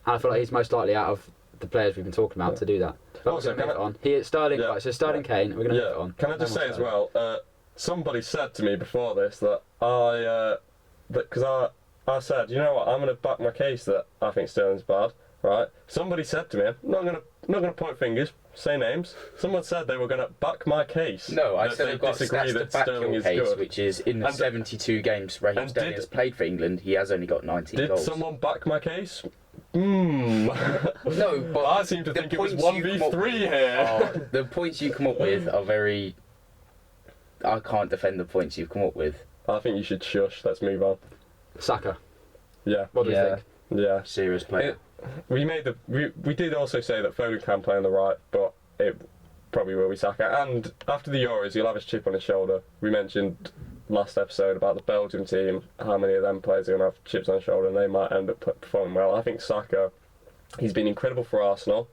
[SPEAKER 1] And I feel like he's most likely out of the players we've been talking about to do that. But
[SPEAKER 3] Also,
[SPEAKER 1] we're going to move it on. Sterling,
[SPEAKER 3] Yeah.
[SPEAKER 1] right, so Sterling, Kane, we're going to move it on.
[SPEAKER 3] Can I just say as well, somebody said to me before this that because I said, you know what, I'm going to back my case that I think Sterling's bad, right? Somebody said to me, I'm not going to point fingers, say names. Someone said they were going to back my case.
[SPEAKER 4] No, I
[SPEAKER 3] that
[SPEAKER 4] said
[SPEAKER 3] they
[SPEAKER 4] I've got
[SPEAKER 3] disagree
[SPEAKER 4] stats to
[SPEAKER 3] that
[SPEAKER 4] back
[SPEAKER 3] Sterling
[SPEAKER 4] your
[SPEAKER 3] is
[SPEAKER 4] case,
[SPEAKER 3] good.
[SPEAKER 4] which is in the 72 games Raheem Sterling has played for England, he has only got 19
[SPEAKER 3] Did
[SPEAKER 4] goals.
[SPEAKER 3] someone back my case?
[SPEAKER 4] No, but
[SPEAKER 3] I seem to
[SPEAKER 4] the
[SPEAKER 3] think it was
[SPEAKER 4] points you come up
[SPEAKER 3] 1v3
[SPEAKER 4] with
[SPEAKER 3] here.
[SPEAKER 4] the points you come up with are very. I can't defend the points you've come up with.
[SPEAKER 3] I think you should shush. Let's move on.
[SPEAKER 1] Saka,
[SPEAKER 3] Yeah.
[SPEAKER 1] what do we
[SPEAKER 2] Yeah.
[SPEAKER 1] think?
[SPEAKER 3] Yeah.
[SPEAKER 4] Serious player.
[SPEAKER 3] We did also say that Foden can play on the right, but it probably will be Saka. And after the Euros, he'll have his chip on his shoulder. We mentioned last episode about the Belgium team, how many of them players are going to have chips on their shoulder, and they might end up performing well. I think Saka, he's been incredible for Arsenal,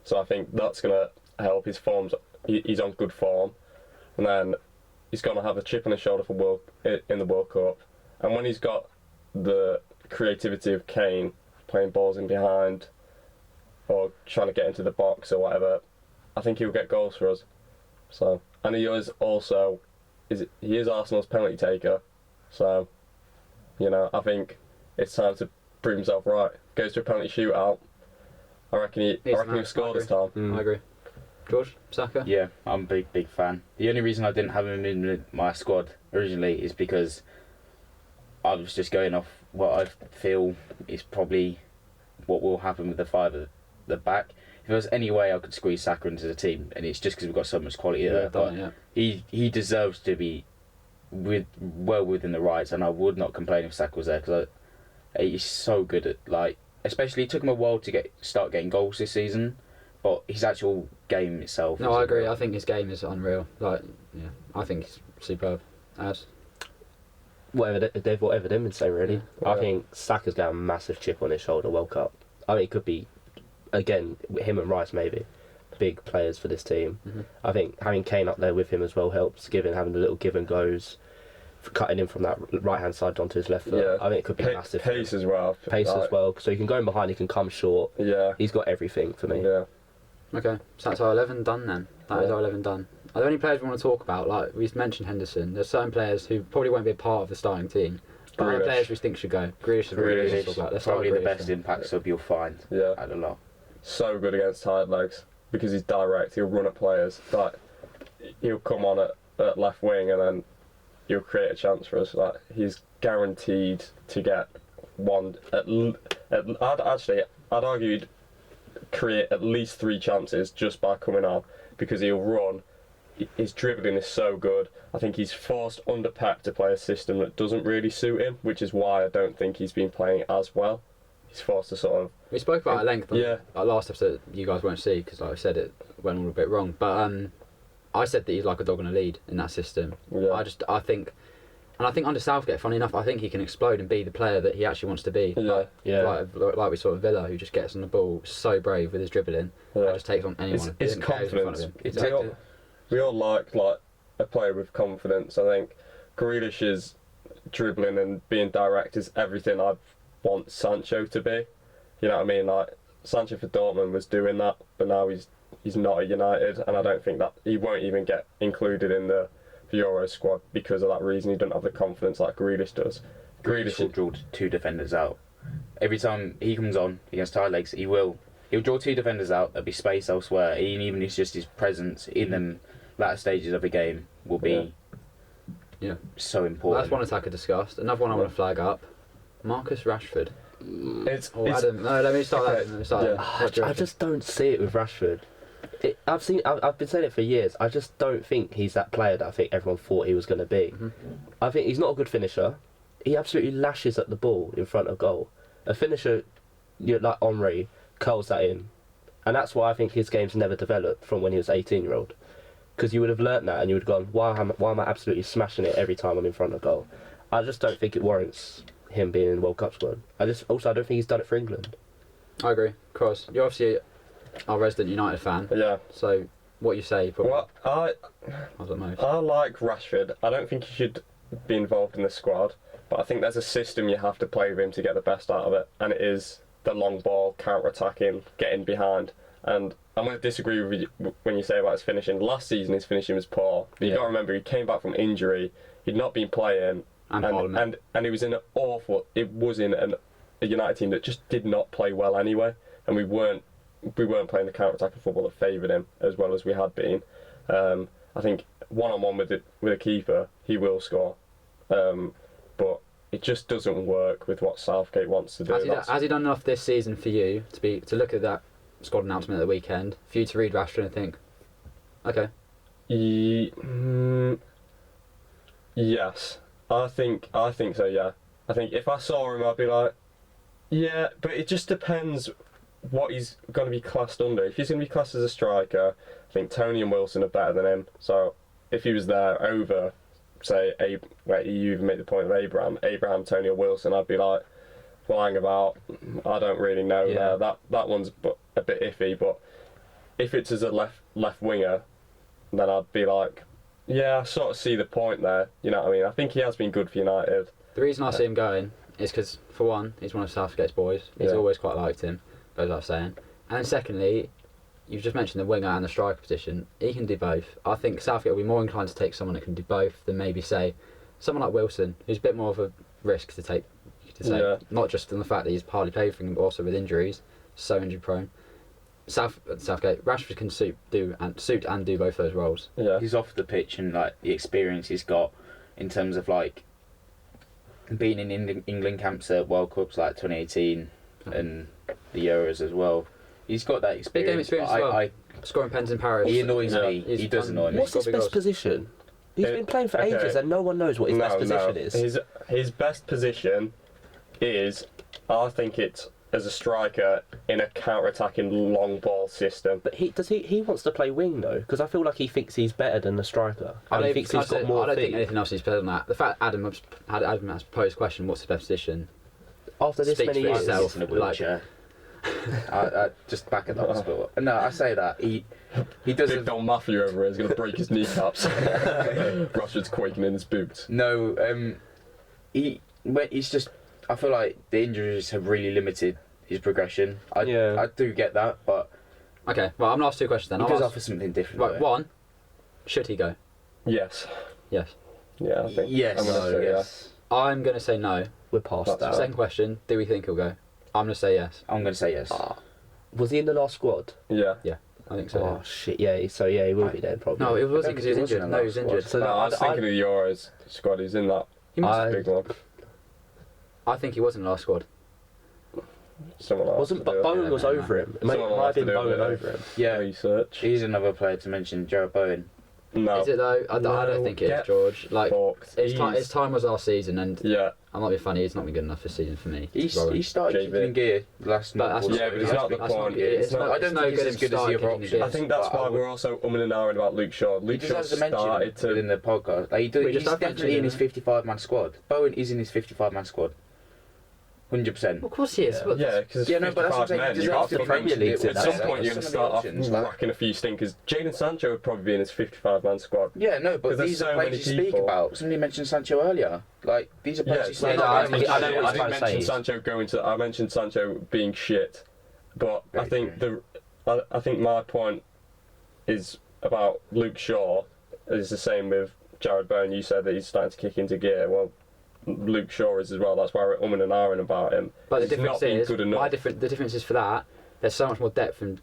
[SPEAKER 3] so I think that's going to help his forms. He's on good form, and then he's going to have a chip on his shoulder in the World Cup. And when he's got the creativity of Kane, playing balls in behind or trying to get into the box or whatever, I think he'll get goals for us. So, and he is also he is Arsenal's penalty taker. So, I think it's time to prove himself right. Goes to a penalty shootout. I reckon he'll score this time.
[SPEAKER 1] I agree. George, Saka?
[SPEAKER 4] Yeah, I'm a big fan. The only reason I didn't have him in my squad originally is because I was just going off what I feel is probably what will happen with the five at the back. If there was any way I could squeeze Saka into the team, and it's just because we've got so much quality there, but he deserves to be well within the rights, and I would not complain if Saka was there because he's so good at especially it took him a while to start getting goals this season, but his actual game itself.
[SPEAKER 1] No, I agree. I think his game is unreal. I think he's superb.
[SPEAKER 2] Whatever them would say, really.
[SPEAKER 3] Yeah.
[SPEAKER 2] I think Saka's got a massive chip on his shoulder. World Cup. I mean, it could be, again, him and Rice maybe, big players for this team.
[SPEAKER 1] Mm-hmm.
[SPEAKER 2] I think having Kane up there with him as well helps. Having the little give and goes, cutting him from that right hand side onto his left foot.
[SPEAKER 3] Yeah.
[SPEAKER 2] I think it could be massive.
[SPEAKER 3] Pace as well.
[SPEAKER 2] Pace as well. So he can go in behind. He can come short.
[SPEAKER 3] Yeah.
[SPEAKER 2] He's got everything for me.
[SPEAKER 3] Yeah.
[SPEAKER 1] Okay, so that's our 11 done then. That is our 11 done. Are there any players we want to talk about? Like, we've mentioned Henderson. There's certain players who probably won't be a part of the starting team. But other
[SPEAKER 3] Grealish.
[SPEAKER 1] players we think should go. Grealish is really good to talk about. Let's start
[SPEAKER 4] Probably
[SPEAKER 1] with
[SPEAKER 4] the
[SPEAKER 1] Grealish
[SPEAKER 4] best
[SPEAKER 1] then.
[SPEAKER 4] impact sub you'll find
[SPEAKER 3] Yeah.
[SPEAKER 4] at a lot.
[SPEAKER 3] So good against tired legs because he's direct. He'll run at players. He'll come on at left wing and then he'll create a chance for us. He's guaranteed to get one. I'd argue he'd create at least 3 chances just by coming on because he'll run. His dribbling is so good. I think he's forced under Pep to play a system that doesn't really suit him, which is why I don't think he's been playing as well. he's forced to sort of.
[SPEAKER 1] We spoke about it at length on
[SPEAKER 3] Yeah.
[SPEAKER 1] our last episode. You guys won't see because, like I said, it went all a bit wrong. But I said that he's like a dog on a lead in that system.
[SPEAKER 3] Yeah.
[SPEAKER 1] I think under Southgate, funny enough, I think he can explode and be the player that he actually wants to be.
[SPEAKER 3] Yeah.
[SPEAKER 2] Yeah.
[SPEAKER 1] Like we saw with Villa, who just gets on the ball so brave with his dribbling, and
[SPEAKER 3] Yeah.
[SPEAKER 1] just takes on anyone.
[SPEAKER 3] His
[SPEAKER 1] He doesn't care who's in front of
[SPEAKER 3] confidence.
[SPEAKER 1] him.
[SPEAKER 3] We all like a player with confidence. I think Grealish's dribbling and being direct is everything I want Sancho to be. You know what I mean? Like Sancho for Dortmund was doing that, but now he's not at United, and I don't think that he won't even get included in the Euro squad because of that reason. He doesn't have the confidence like Grealish does.
[SPEAKER 4] Grealish will draw 2 defenders out. Every time he comes on against tired legs, he'll draw 2 defenders out. There'll be space elsewhere. And even if it's just his presence in them latter stages of a game will be so important.
[SPEAKER 1] That's one attacker discussed. Another one I want to flag up: Marcus Rashford.
[SPEAKER 3] It's
[SPEAKER 1] Adam. No, let me start
[SPEAKER 3] okay.
[SPEAKER 1] that. Let me start
[SPEAKER 3] Yeah.
[SPEAKER 1] that. What do you
[SPEAKER 2] I
[SPEAKER 1] reckon?
[SPEAKER 2] just don't see it with Rashford. I've been saying it for years. I just don't think he's that player that I think everyone thought he was going to be.
[SPEAKER 1] Mhm.
[SPEAKER 2] I think he's not a good finisher. He absolutely lashes at the ball in front of goal. A finisher, like Henry, curls that in, and that's why I think his game's never developed from when he was 18-year-old. Because you would have learnt that, and you would have gone, why am I absolutely smashing it every time I'm in front of goal? I just don't think it warrants him being in the World Cup squad. I don't think he's done it for England.
[SPEAKER 1] I agree. Cross. You're obviously our resident United fan.
[SPEAKER 3] Yeah.
[SPEAKER 1] So what you say? Probably.
[SPEAKER 3] Well,
[SPEAKER 1] I was at most.
[SPEAKER 3] I like Rashford. I don't think he should be involved in the squad, but I think there's a system you have to play with him to get the best out of it, and it is the long ball, counter-attacking, getting behind. And I'm going to disagree with you when you say about his finishing. Last season his finishing was poor, but you got to remember he came back from injury. He'd not been playing,
[SPEAKER 1] And Parliament.
[SPEAKER 3] and he was in an awful. It was in a United team that just did not play well anyway, and we weren't playing the counter-attacking football that favoured him as well as we had been. I think one-on-one with a keeper, he will score, but it just doesn't work with what Southgate wants to do.
[SPEAKER 1] Has he done enough this season for you to look at that squad announcement at the weekend, for you to read Rashford and think, okay?
[SPEAKER 3] Yes, I think so. Yeah, I think if I saw him, I'd be like, yeah, but it just depends what he's going to be classed under. If he's going to be classed as a striker, I think Tony and Wilson are better than him. So if he was there over, say, you even made the point of Abraham, Tony or Wilson, I'd be like, flying about. I don't really know.
[SPEAKER 2] Yeah.
[SPEAKER 3] That one's a bit iffy. But if it's as a left winger, then I'd be like, yeah, I sort of see the point there. You know what I mean? I think he has been good for United.
[SPEAKER 1] The reason I see him going is because, for one, he's one of Southgate's boys. He's
[SPEAKER 3] Yeah.
[SPEAKER 1] always quite liked him, goes without saying. And then secondly, you've just mentioned the winger and the striker position. He can do both. I think Southgate will be more inclined to take someone that can do both than maybe, say, someone like Wilson, who's a bit more of a risk to take.
[SPEAKER 3] Yeah.
[SPEAKER 1] Not just in the fact that he's hardly played for him, but also with injuries, so injury prone. Southgate, Rashford can suit and do both those roles.
[SPEAKER 3] Yeah.
[SPEAKER 4] He's off the pitch and like the experience he's got in terms of like being in England camps at World Cups like 2018 and the Euros as well. He's got that experience.
[SPEAKER 1] Big game experience as well. Scoring pens in Paris.
[SPEAKER 4] He annoys
[SPEAKER 3] Yeah.
[SPEAKER 4] me. He does annoy me.
[SPEAKER 2] What's his
[SPEAKER 1] Scored big
[SPEAKER 2] best
[SPEAKER 1] goals.
[SPEAKER 2] position? He's been playing for
[SPEAKER 3] okay.
[SPEAKER 2] ages and no one knows what his best position is.
[SPEAKER 3] His best position is, I think it's as a striker in a counter-attacking long ball system.
[SPEAKER 2] But he wants to play wing though, because I feel like he thinks he's better than the striker. And he thinks he's got more
[SPEAKER 1] I don't think
[SPEAKER 2] feet.
[SPEAKER 1] anything else is better than that. The fact Adam has proposed the question, what's his best position?
[SPEAKER 2] After this
[SPEAKER 1] speaks
[SPEAKER 2] many
[SPEAKER 1] for
[SPEAKER 2] years.
[SPEAKER 1] itself.
[SPEAKER 4] in a wheelchair. I just back at the hospital. No, I say that he does.
[SPEAKER 3] Big Don Matthew over here is going to break his kneecaps. Rashford's quaking in his boots.
[SPEAKER 4] No, he's just. I feel like the injuries have really limited his progression. I do get that, but
[SPEAKER 1] Okay, well, I'm going to ask two questions then.
[SPEAKER 4] he
[SPEAKER 1] I'll
[SPEAKER 4] does
[SPEAKER 1] ask-
[SPEAKER 4] offer something different.
[SPEAKER 1] Right,
[SPEAKER 4] though.
[SPEAKER 1] one, should he go?
[SPEAKER 3] Yes.
[SPEAKER 1] Yes.
[SPEAKER 3] Yeah, I think.
[SPEAKER 4] Yes.
[SPEAKER 3] I'm gonna say
[SPEAKER 4] yes.
[SPEAKER 1] I'm going to say no.
[SPEAKER 2] We're past
[SPEAKER 3] That's
[SPEAKER 2] that.
[SPEAKER 1] Second question, do we think he'll go? I'm going to say yes.
[SPEAKER 4] I'm going to say yes.
[SPEAKER 2] Was he in the last squad?
[SPEAKER 3] Yeah.
[SPEAKER 1] I think so.
[SPEAKER 2] Oh shit! Yeah, so yeah, he will be there probably.
[SPEAKER 1] No, it wasn't
[SPEAKER 4] don't
[SPEAKER 1] because he was
[SPEAKER 4] think he was
[SPEAKER 1] injured.
[SPEAKER 4] in
[SPEAKER 1] No,
[SPEAKER 4] the
[SPEAKER 1] he was
[SPEAKER 4] last
[SPEAKER 1] injured.
[SPEAKER 2] So
[SPEAKER 3] No,
[SPEAKER 2] no,
[SPEAKER 3] I was thinking of the Euros squad. He's in that
[SPEAKER 1] He must,
[SPEAKER 3] big one.
[SPEAKER 1] I think he was in the last squad.
[SPEAKER 3] Someone else.
[SPEAKER 2] wasn't
[SPEAKER 3] to do it.
[SPEAKER 2] Bowen was
[SPEAKER 1] no.
[SPEAKER 2] over him? It might
[SPEAKER 3] Someone will
[SPEAKER 2] have
[SPEAKER 3] have to
[SPEAKER 2] been
[SPEAKER 3] do a
[SPEAKER 2] Bowen
[SPEAKER 3] bit of-
[SPEAKER 2] over him.
[SPEAKER 4] Yeah,
[SPEAKER 3] Research.
[SPEAKER 4] he's another player to mention. Jared Bowen.
[SPEAKER 3] No.
[SPEAKER 1] Is it though? I don't think it is,
[SPEAKER 3] get
[SPEAKER 1] George. Like,
[SPEAKER 3] fucked.
[SPEAKER 1] his time was last season, and
[SPEAKER 3] Yeah.
[SPEAKER 1] I'm not being funny. He's not been good enough this season for me.
[SPEAKER 4] He
[SPEAKER 1] Robin.
[SPEAKER 4] started
[SPEAKER 3] JB.
[SPEAKER 4] kicking in gear last
[SPEAKER 1] But that's
[SPEAKER 4] month.
[SPEAKER 3] Yeah, but it's not the
[SPEAKER 1] that's
[SPEAKER 3] point.
[SPEAKER 1] good.
[SPEAKER 3] It's not-
[SPEAKER 4] I don't think he's as good as the other options.
[SPEAKER 3] I think that's why we're also umming and ahhing about Luke Shaw.
[SPEAKER 4] He
[SPEAKER 3] Luke Shaw
[SPEAKER 4] deserves a mention
[SPEAKER 3] started
[SPEAKER 4] within
[SPEAKER 3] to.
[SPEAKER 4] the podcast. Like,
[SPEAKER 1] We
[SPEAKER 4] he's
[SPEAKER 1] just have
[SPEAKER 4] definitely in
[SPEAKER 1] mentioned
[SPEAKER 4] his 55-man squad. Bowen is in his 55-man squad. 100%.
[SPEAKER 1] Of course he is.
[SPEAKER 2] Yeah.
[SPEAKER 1] but
[SPEAKER 3] Yeah, because
[SPEAKER 4] Yeah, no, but that's what I'm
[SPEAKER 3] 55
[SPEAKER 4] saying.
[SPEAKER 3] men.
[SPEAKER 4] He
[SPEAKER 3] You
[SPEAKER 4] deserves
[SPEAKER 3] have
[SPEAKER 4] to
[SPEAKER 3] to
[SPEAKER 4] be
[SPEAKER 2] Premier
[SPEAKER 4] mentioned.
[SPEAKER 2] League's
[SPEAKER 4] It
[SPEAKER 2] in
[SPEAKER 3] At
[SPEAKER 4] was
[SPEAKER 3] some
[SPEAKER 2] that.
[SPEAKER 3] point, you're going to
[SPEAKER 4] some of the
[SPEAKER 3] start off
[SPEAKER 4] options, like-
[SPEAKER 3] racking a few stinkers. Jadon Sancho would probably be in his 55-man squad.
[SPEAKER 4] Yeah, no, but
[SPEAKER 3] 'Cause there's
[SPEAKER 4] these are
[SPEAKER 3] so
[SPEAKER 4] players
[SPEAKER 3] many
[SPEAKER 4] you speak
[SPEAKER 3] people.
[SPEAKER 4] about. Somebody mentioned Sancho earlier. Like, these are players you
[SPEAKER 3] Yeah,
[SPEAKER 4] speak
[SPEAKER 2] no,
[SPEAKER 4] about.
[SPEAKER 2] I know what
[SPEAKER 3] I
[SPEAKER 2] he's
[SPEAKER 3] didn't
[SPEAKER 2] trying to
[SPEAKER 3] mention
[SPEAKER 2] say.
[SPEAKER 3] Sancho going to. I mentioned Sancho being shit, but I
[SPEAKER 4] Very
[SPEAKER 3] think I think my point is about Luke Shaw is the same with Jared Bowen. You said that he's starting to kick into gear. Well, Luke Shaw is as well. That's why we're umming and ahhing about him.
[SPEAKER 1] But the
[SPEAKER 3] He's not
[SPEAKER 1] difference
[SPEAKER 3] been
[SPEAKER 1] is,
[SPEAKER 3] good enough.
[SPEAKER 1] the difference is for that. There's so much more depth and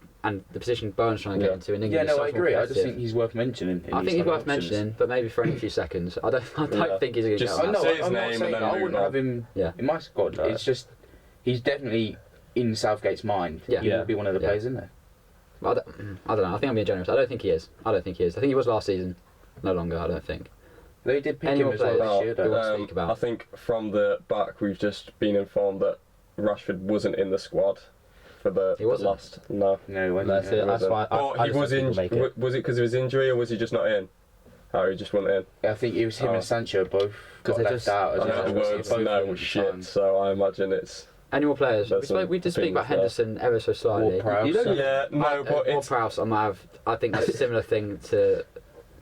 [SPEAKER 1] the position Bowen's trying to get
[SPEAKER 3] Yeah.
[SPEAKER 1] into in England.
[SPEAKER 4] Yeah,
[SPEAKER 1] is
[SPEAKER 4] no,
[SPEAKER 1] so
[SPEAKER 4] I
[SPEAKER 1] much more
[SPEAKER 4] agree. I just
[SPEAKER 1] competitive.
[SPEAKER 4] think he's worth mentioning.
[SPEAKER 1] I think he's worth mentioning, but maybe for only a few seconds. I don't
[SPEAKER 3] Yeah.
[SPEAKER 1] think he's a good
[SPEAKER 3] Just-
[SPEAKER 1] guy.
[SPEAKER 4] I know,
[SPEAKER 3] Say his
[SPEAKER 4] I'm
[SPEAKER 3] name
[SPEAKER 4] not
[SPEAKER 3] and
[SPEAKER 4] saying
[SPEAKER 3] then
[SPEAKER 4] I
[SPEAKER 3] move
[SPEAKER 4] wouldn't
[SPEAKER 3] on.
[SPEAKER 4] have him
[SPEAKER 1] Yeah.
[SPEAKER 4] in my squad.
[SPEAKER 3] Right.
[SPEAKER 4] It's just he's definitely in Southgate's mind.
[SPEAKER 1] Yeah.
[SPEAKER 4] He
[SPEAKER 2] Yeah.
[SPEAKER 4] will be one of the
[SPEAKER 1] Yeah.
[SPEAKER 4] players in there.
[SPEAKER 1] I don't know. I think I'm being generous. I don't think he is. I think he was last season. No longer. I don't think.
[SPEAKER 4] They did pick
[SPEAKER 1] Any
[SPEAKER 4] him
[SPEAKER 1] more
[SPEAKER 4] as well
[SPEAKER 1] players?
[SPEAKER 4] this year,
[SPEAKER 1] Who
[SPEAKER 4] though.
[SPEAKER 1] wants to speak about?
[SPEAKER 3] I think from the back we've just been informed that Rashford wasn't in the squad for the
[SPEAKER 1] He wasn't?
[SPEAKER 3] last. No.
[SPEAKER 4] No, when
[SPEAKER 2] That's it. That's why.
[SPEAKER 3] But
[SPEAKER 2] I
[SPEAKER 3] he
[SPEAKER 2] just
[SPEAKER 3] was
[SPEAKER 2] think
[SPEAKER 3] in.
[SPEAKER 2] he'll make it.
[SPEAKER 3] Was it because of his injury or was he just not in? Oh, he just went in.
[SPEAKER 4] I think it was him
[SPEAKER 3] Oh.
[SPEAKER 4] and Sancho both
[SPEAKER 2] 'Cause
[SPEAKER 4] got
[SPEAKER 2] they
[SPEAKER 4] left
[SPEAKER 2] just-
[SPEAKER 4] out. As
[SPEAKER 3] I
[SPEAKER 4] well.
[SPEAKER 3] heard the
[SPEAKER 4] Both
[SPEAKER 3] words
[SPEAKER 4] of
[SPEAKER 3] no
[SPEAKER 4] them
[SPEAKER 3] shit,
[SPEAKER 4] times.
[SPEAKER 3] so I imagine it's.
[SPEAKER 1] Any more players?
[SPEAKER 3] There's
[SPEAKER 1] We did speak about
[SPEAKER 3] opinions
[SPEAKER 1] Henderson ever so slightly.
[SPEAKER 4] Ward-Prowse.
[SPEAKER 2] You don't-
[SPEAKER 3] Yeah, no, but
[SPEAKER 1] More
[SPEAKER 3] it's.
[SPEAKER 1] Prowse, I think that's a similar thing to.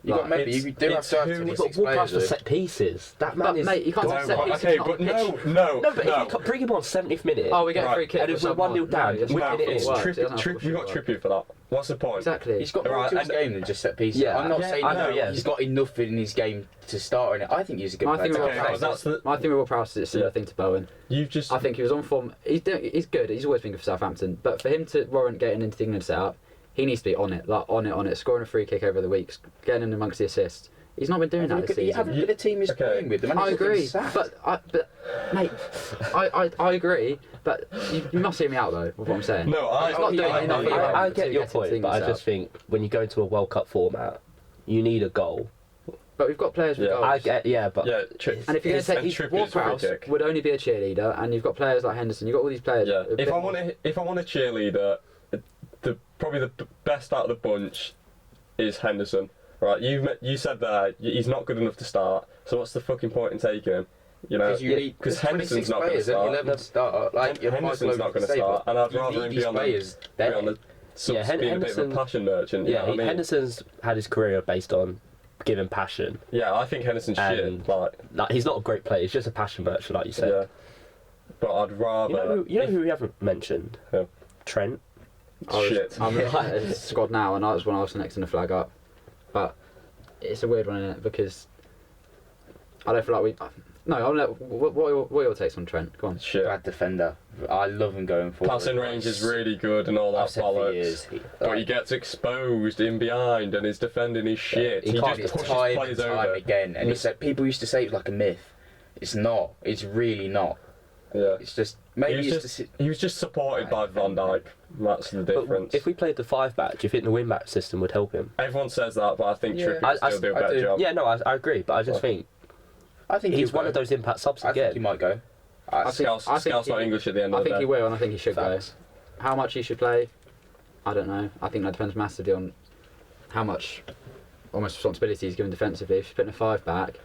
[SPEAKER 4] You got
[SPEAKER 1] Like,
[SPEAKER 4] maybe you do have
[SPEAKER 3] it's
[SPEAKER 4] to have
[SPEAKER 3] who-
[SPEAKER 4] 26
[SPEAKER 2] But Walk-Prowse for
[SPEAKER 4] players.
[SPEAKER 2] set pieces. That man
[SPEAKER 1] But
[SPEAKER 2] is.
[SPEAKER 1] mate, you can't
[SPEAKER 3] No,
[SPEAKER 1] take set
[SPEAKER 3] but-
[SPEAKER 1] pieces
[SPEAKER 3] okay,
[SPEAKER 1] on
[SPEAKER 3] but
[SPEAKER 1] the pitch.
[SPEAKER 3] no.
[SPEAKER 2] No, but if you bring him on 70th minute.
[SPEAKER 1] Oh, we get a
[SPEAKER 3] Right.
[SPEAKER 1] free kick.
[SPEAKER 2] And if we're 1-0 down,
[SPEAKER 1] that's
[SPEAKER 2] we
[SPEAKER 1] not
[SPEAKER 2] can
[SPEAKER 1] how
[SPEAKER 2] it
[SPEAKER 3] it's
[SPEAKER 1] football
[SPEAKER 2] in.
[SPEAKER 1] works. It doesn't know how
[SPEAKER 3] we got
[SPEAKER 1] football
[SPEAKER 3] Trippier for that. What's the point?
[SPEAKER 1] works. Exactly.
[SPEAKER 4] He's got more
[SPEAKER 3] Right,
[SPEAKER 4] to his
[SPEAKER 3] and-
[SPEAKER 4] game than just set pieces.
[SPEAKER 2] Yeah,
[SPEAKER 4] I'm not
[SPEAKER 2] yeah,
[SPEAKER 4] saying
[SPEAKER 2] I know, yeah.
[SPEAKER 4] he's got enough in his game to start in it. I think he's a good
[SPEAKER 1] My
[SPEAKER 4] player.
[SPEAKER 1] thing
[SPEAKER 4] to
[SPEAKER 1] with
[SPEAKER 4] have.
[SPEAKER 3] Okay,
[SPEAKER 1] Prowse,
[SPEAKER 3] that's the-
[SPEAKER 1] my thing with Prowse is a similar
[SPEAKER 3] Yeah.
[SPEAKER 1] thing to Bowen.
[SPEAKER 3] You've just.
[SPEAKER 1] I think he was on form. He's good. He's always been good for Southampton. But for him to warrant getting into the England setup, he needs to be on it, on it, scoring a free kick over the weeks, getting in amongst the assists. He's not been doing that this
[SPEAKER 4] Have a
[SPEAKER 1] season.
[SPEAKER 4] look at the team he's
[SPEAKER 3] Okay.
[SPEAKER 4] playing with. The man
[SPEAKER 1] I
[SPEAKER 4] is fucking
[SPEAKER 1] agree,
[SPEAKER 4] sacked.
[SPEAKER 1] but mate, I agree. But you must hear me out though with what I'm saying.
[SPEAKER 3] No, I.
[SPEAKER 1] He's not doing
[SPEAKER 3] I-
[SPEAKER 1] enough
[SPEAKER 3] I-
[SPEAKER 1] either
[SPEAKER 2] I
[SPEAKER 1] to
[SPEAKER 2] get your
[SPEAKER 1] get into the
[SPEAKER 2] point, but I
[SPEAKER 1] England
[SPEAKER 2] just think when you go into a World Cup format, you need a goal.
[SPEAKER 1] But we've got players with
[SPEAKER 3] Yeah.
[SPEAKER 1] goals.
[SPEAKER 2] I get, yeah, but
[SPEAKER 3] Yeah,
[SPEAKER 1] And if you're going to
[SPEAKER 3] and
[SPEAKER 1] take
[SPEAKER 3] Trippier's
[SPEAKER 1] Ward-Prowse
[SPEAKER 3] free kick.
[SPEAKER 1] would only be a cheerleader, and you've got players like Henderson. You've got all these players.
[SPEAKER 3] Yeah,
[SPEAKER 1] a bit
[SPEAKER 3] if I
[SPEAKER 1] more-
[SPEAKER 3] want a cheerleader, probably the best out of the bunch is Henderson. Right, you said that he's not good enough to start. So what's the fucking point in taking him? You know,
[SPEAKER 4] Because
[SPEAKER 3] Henderson's not going to
[SPEAKER 4] players,
[SPEAKER 3] start.
[SPEAKER 4] 11 to start. Like your
[SPEAKER 3] Henderson's not going to start, and I'd rather him be on
[SPEAKER 4] players
[SPEAKER 3] the be on the
[SPEAKER 2] Yeah,
[SPEAKER 3] being a bit of a
[SPEAKER 2] Henderson-
[SPEAKER 3] passion merchant. You know what I mean?
[SPEAKER 2] Henderson's had his career based on giving passion.
[SPEAKER 3] Yeah, I think Henderson's shit.
[SPEAKER 2] And-
[SPEAKER 3] Like,
[SPEAKER 2] Like he's not a great player. He's just a passion merchant, like you said.
[SPEAKER 3] yeah, but I'd rather.
[SPEAKER 2] You know who we haven't mentioned?
[SPEAKER 3] Who?
[SPEAKER 2] Trent.
[SPEAKER 3] Shit.
[SPEAKER 1] I'm looking at his squad now, and I was when I was next in the flag up. But it's a weird one, isn't it? Because I don't feel like we. No, I'll let. What are your takes on Trent? Go on.
[SPEAKER 3] Shit.
[SPEAKER 4] Bad defender. I love him going forward.
[SPEAKER 3] Passing range is really good and all that
[SPEAKER 4] I've said for
[SPEAKER 3] bollocks.
[SPEAKER 4] years.
[SPEAKER 3] But he gets exposed in behind and his defending is shit.
[SPEAKER 2] he
[SPEAKER 3] He
[SPEAKER 2] can't
[SPEAKER 3] just
[SPEAKER 4] It's
[SPEAKER 3] pushes
[SPEAKER 4] time and
[SPEAKER 3] players
[SPEAKER 4] time
[SPEAKER 3] over.
[SPEAKER 4] again, and it's like people used to say it was like a myth. It's not. It's really not.
[SPEAKER 3] Yeah.
[SPEAKER 4] It's just maybe
[SPEAKER 3] He was
[SPEAKER 4] it's
[SPEAKER 3] just, he was just supported by Van Dijk. That's the
[SPEAKER 2] But
[SPEAKER 3] difference.
[SPEAKER 2] if we played the 5-back, do you think the win-back system would help him?
[SPEAKER 3] Everyone says that, but I think
[SPEAKER 4] Yeah.
[SPEAKER 3] Trippier
[SPEAKER 2] I-
[SPEAKER 3] would still do a
[SPEAKER 4] I
[SPEAKER 3] better
[SPEAKER 4] do.
[SPEAKER 3] job.
[SPEAKER 2] Yeah, no, I agree, but I just think
[SPEAKER 4] I think
[SPEAKER 2] he's
[SPEAKER 4] he'll
[SPEAKER 2] one
[SPEAKER 4] go.
[SPEAKER 2] of those impact subs
[SPEAKER 4] I think he
[SPEAKER 2] again.
[SPEAKER 4] might go.
[SPEAKER 1] I think-
[SPEAKER 3] Scouse,
[SPEAKER 1] I think
[SPEAKER 3] Scouse not
[SPEAKER 1] he-
[SPEAKER 3] English at the end
[SPEAKER 1] I
[SPEAKER 3] of the
[SPEAKER 1] think
[SPEAKER 3] day.
[SPEAKER 1] he will, and I think he should
[SPEAKER 4] Facts.
[SPEAKER 1] go. How much he should play, I don't know. I think that depends massively on how much almost responsibility he's given defensively. If you're putting a 5-back,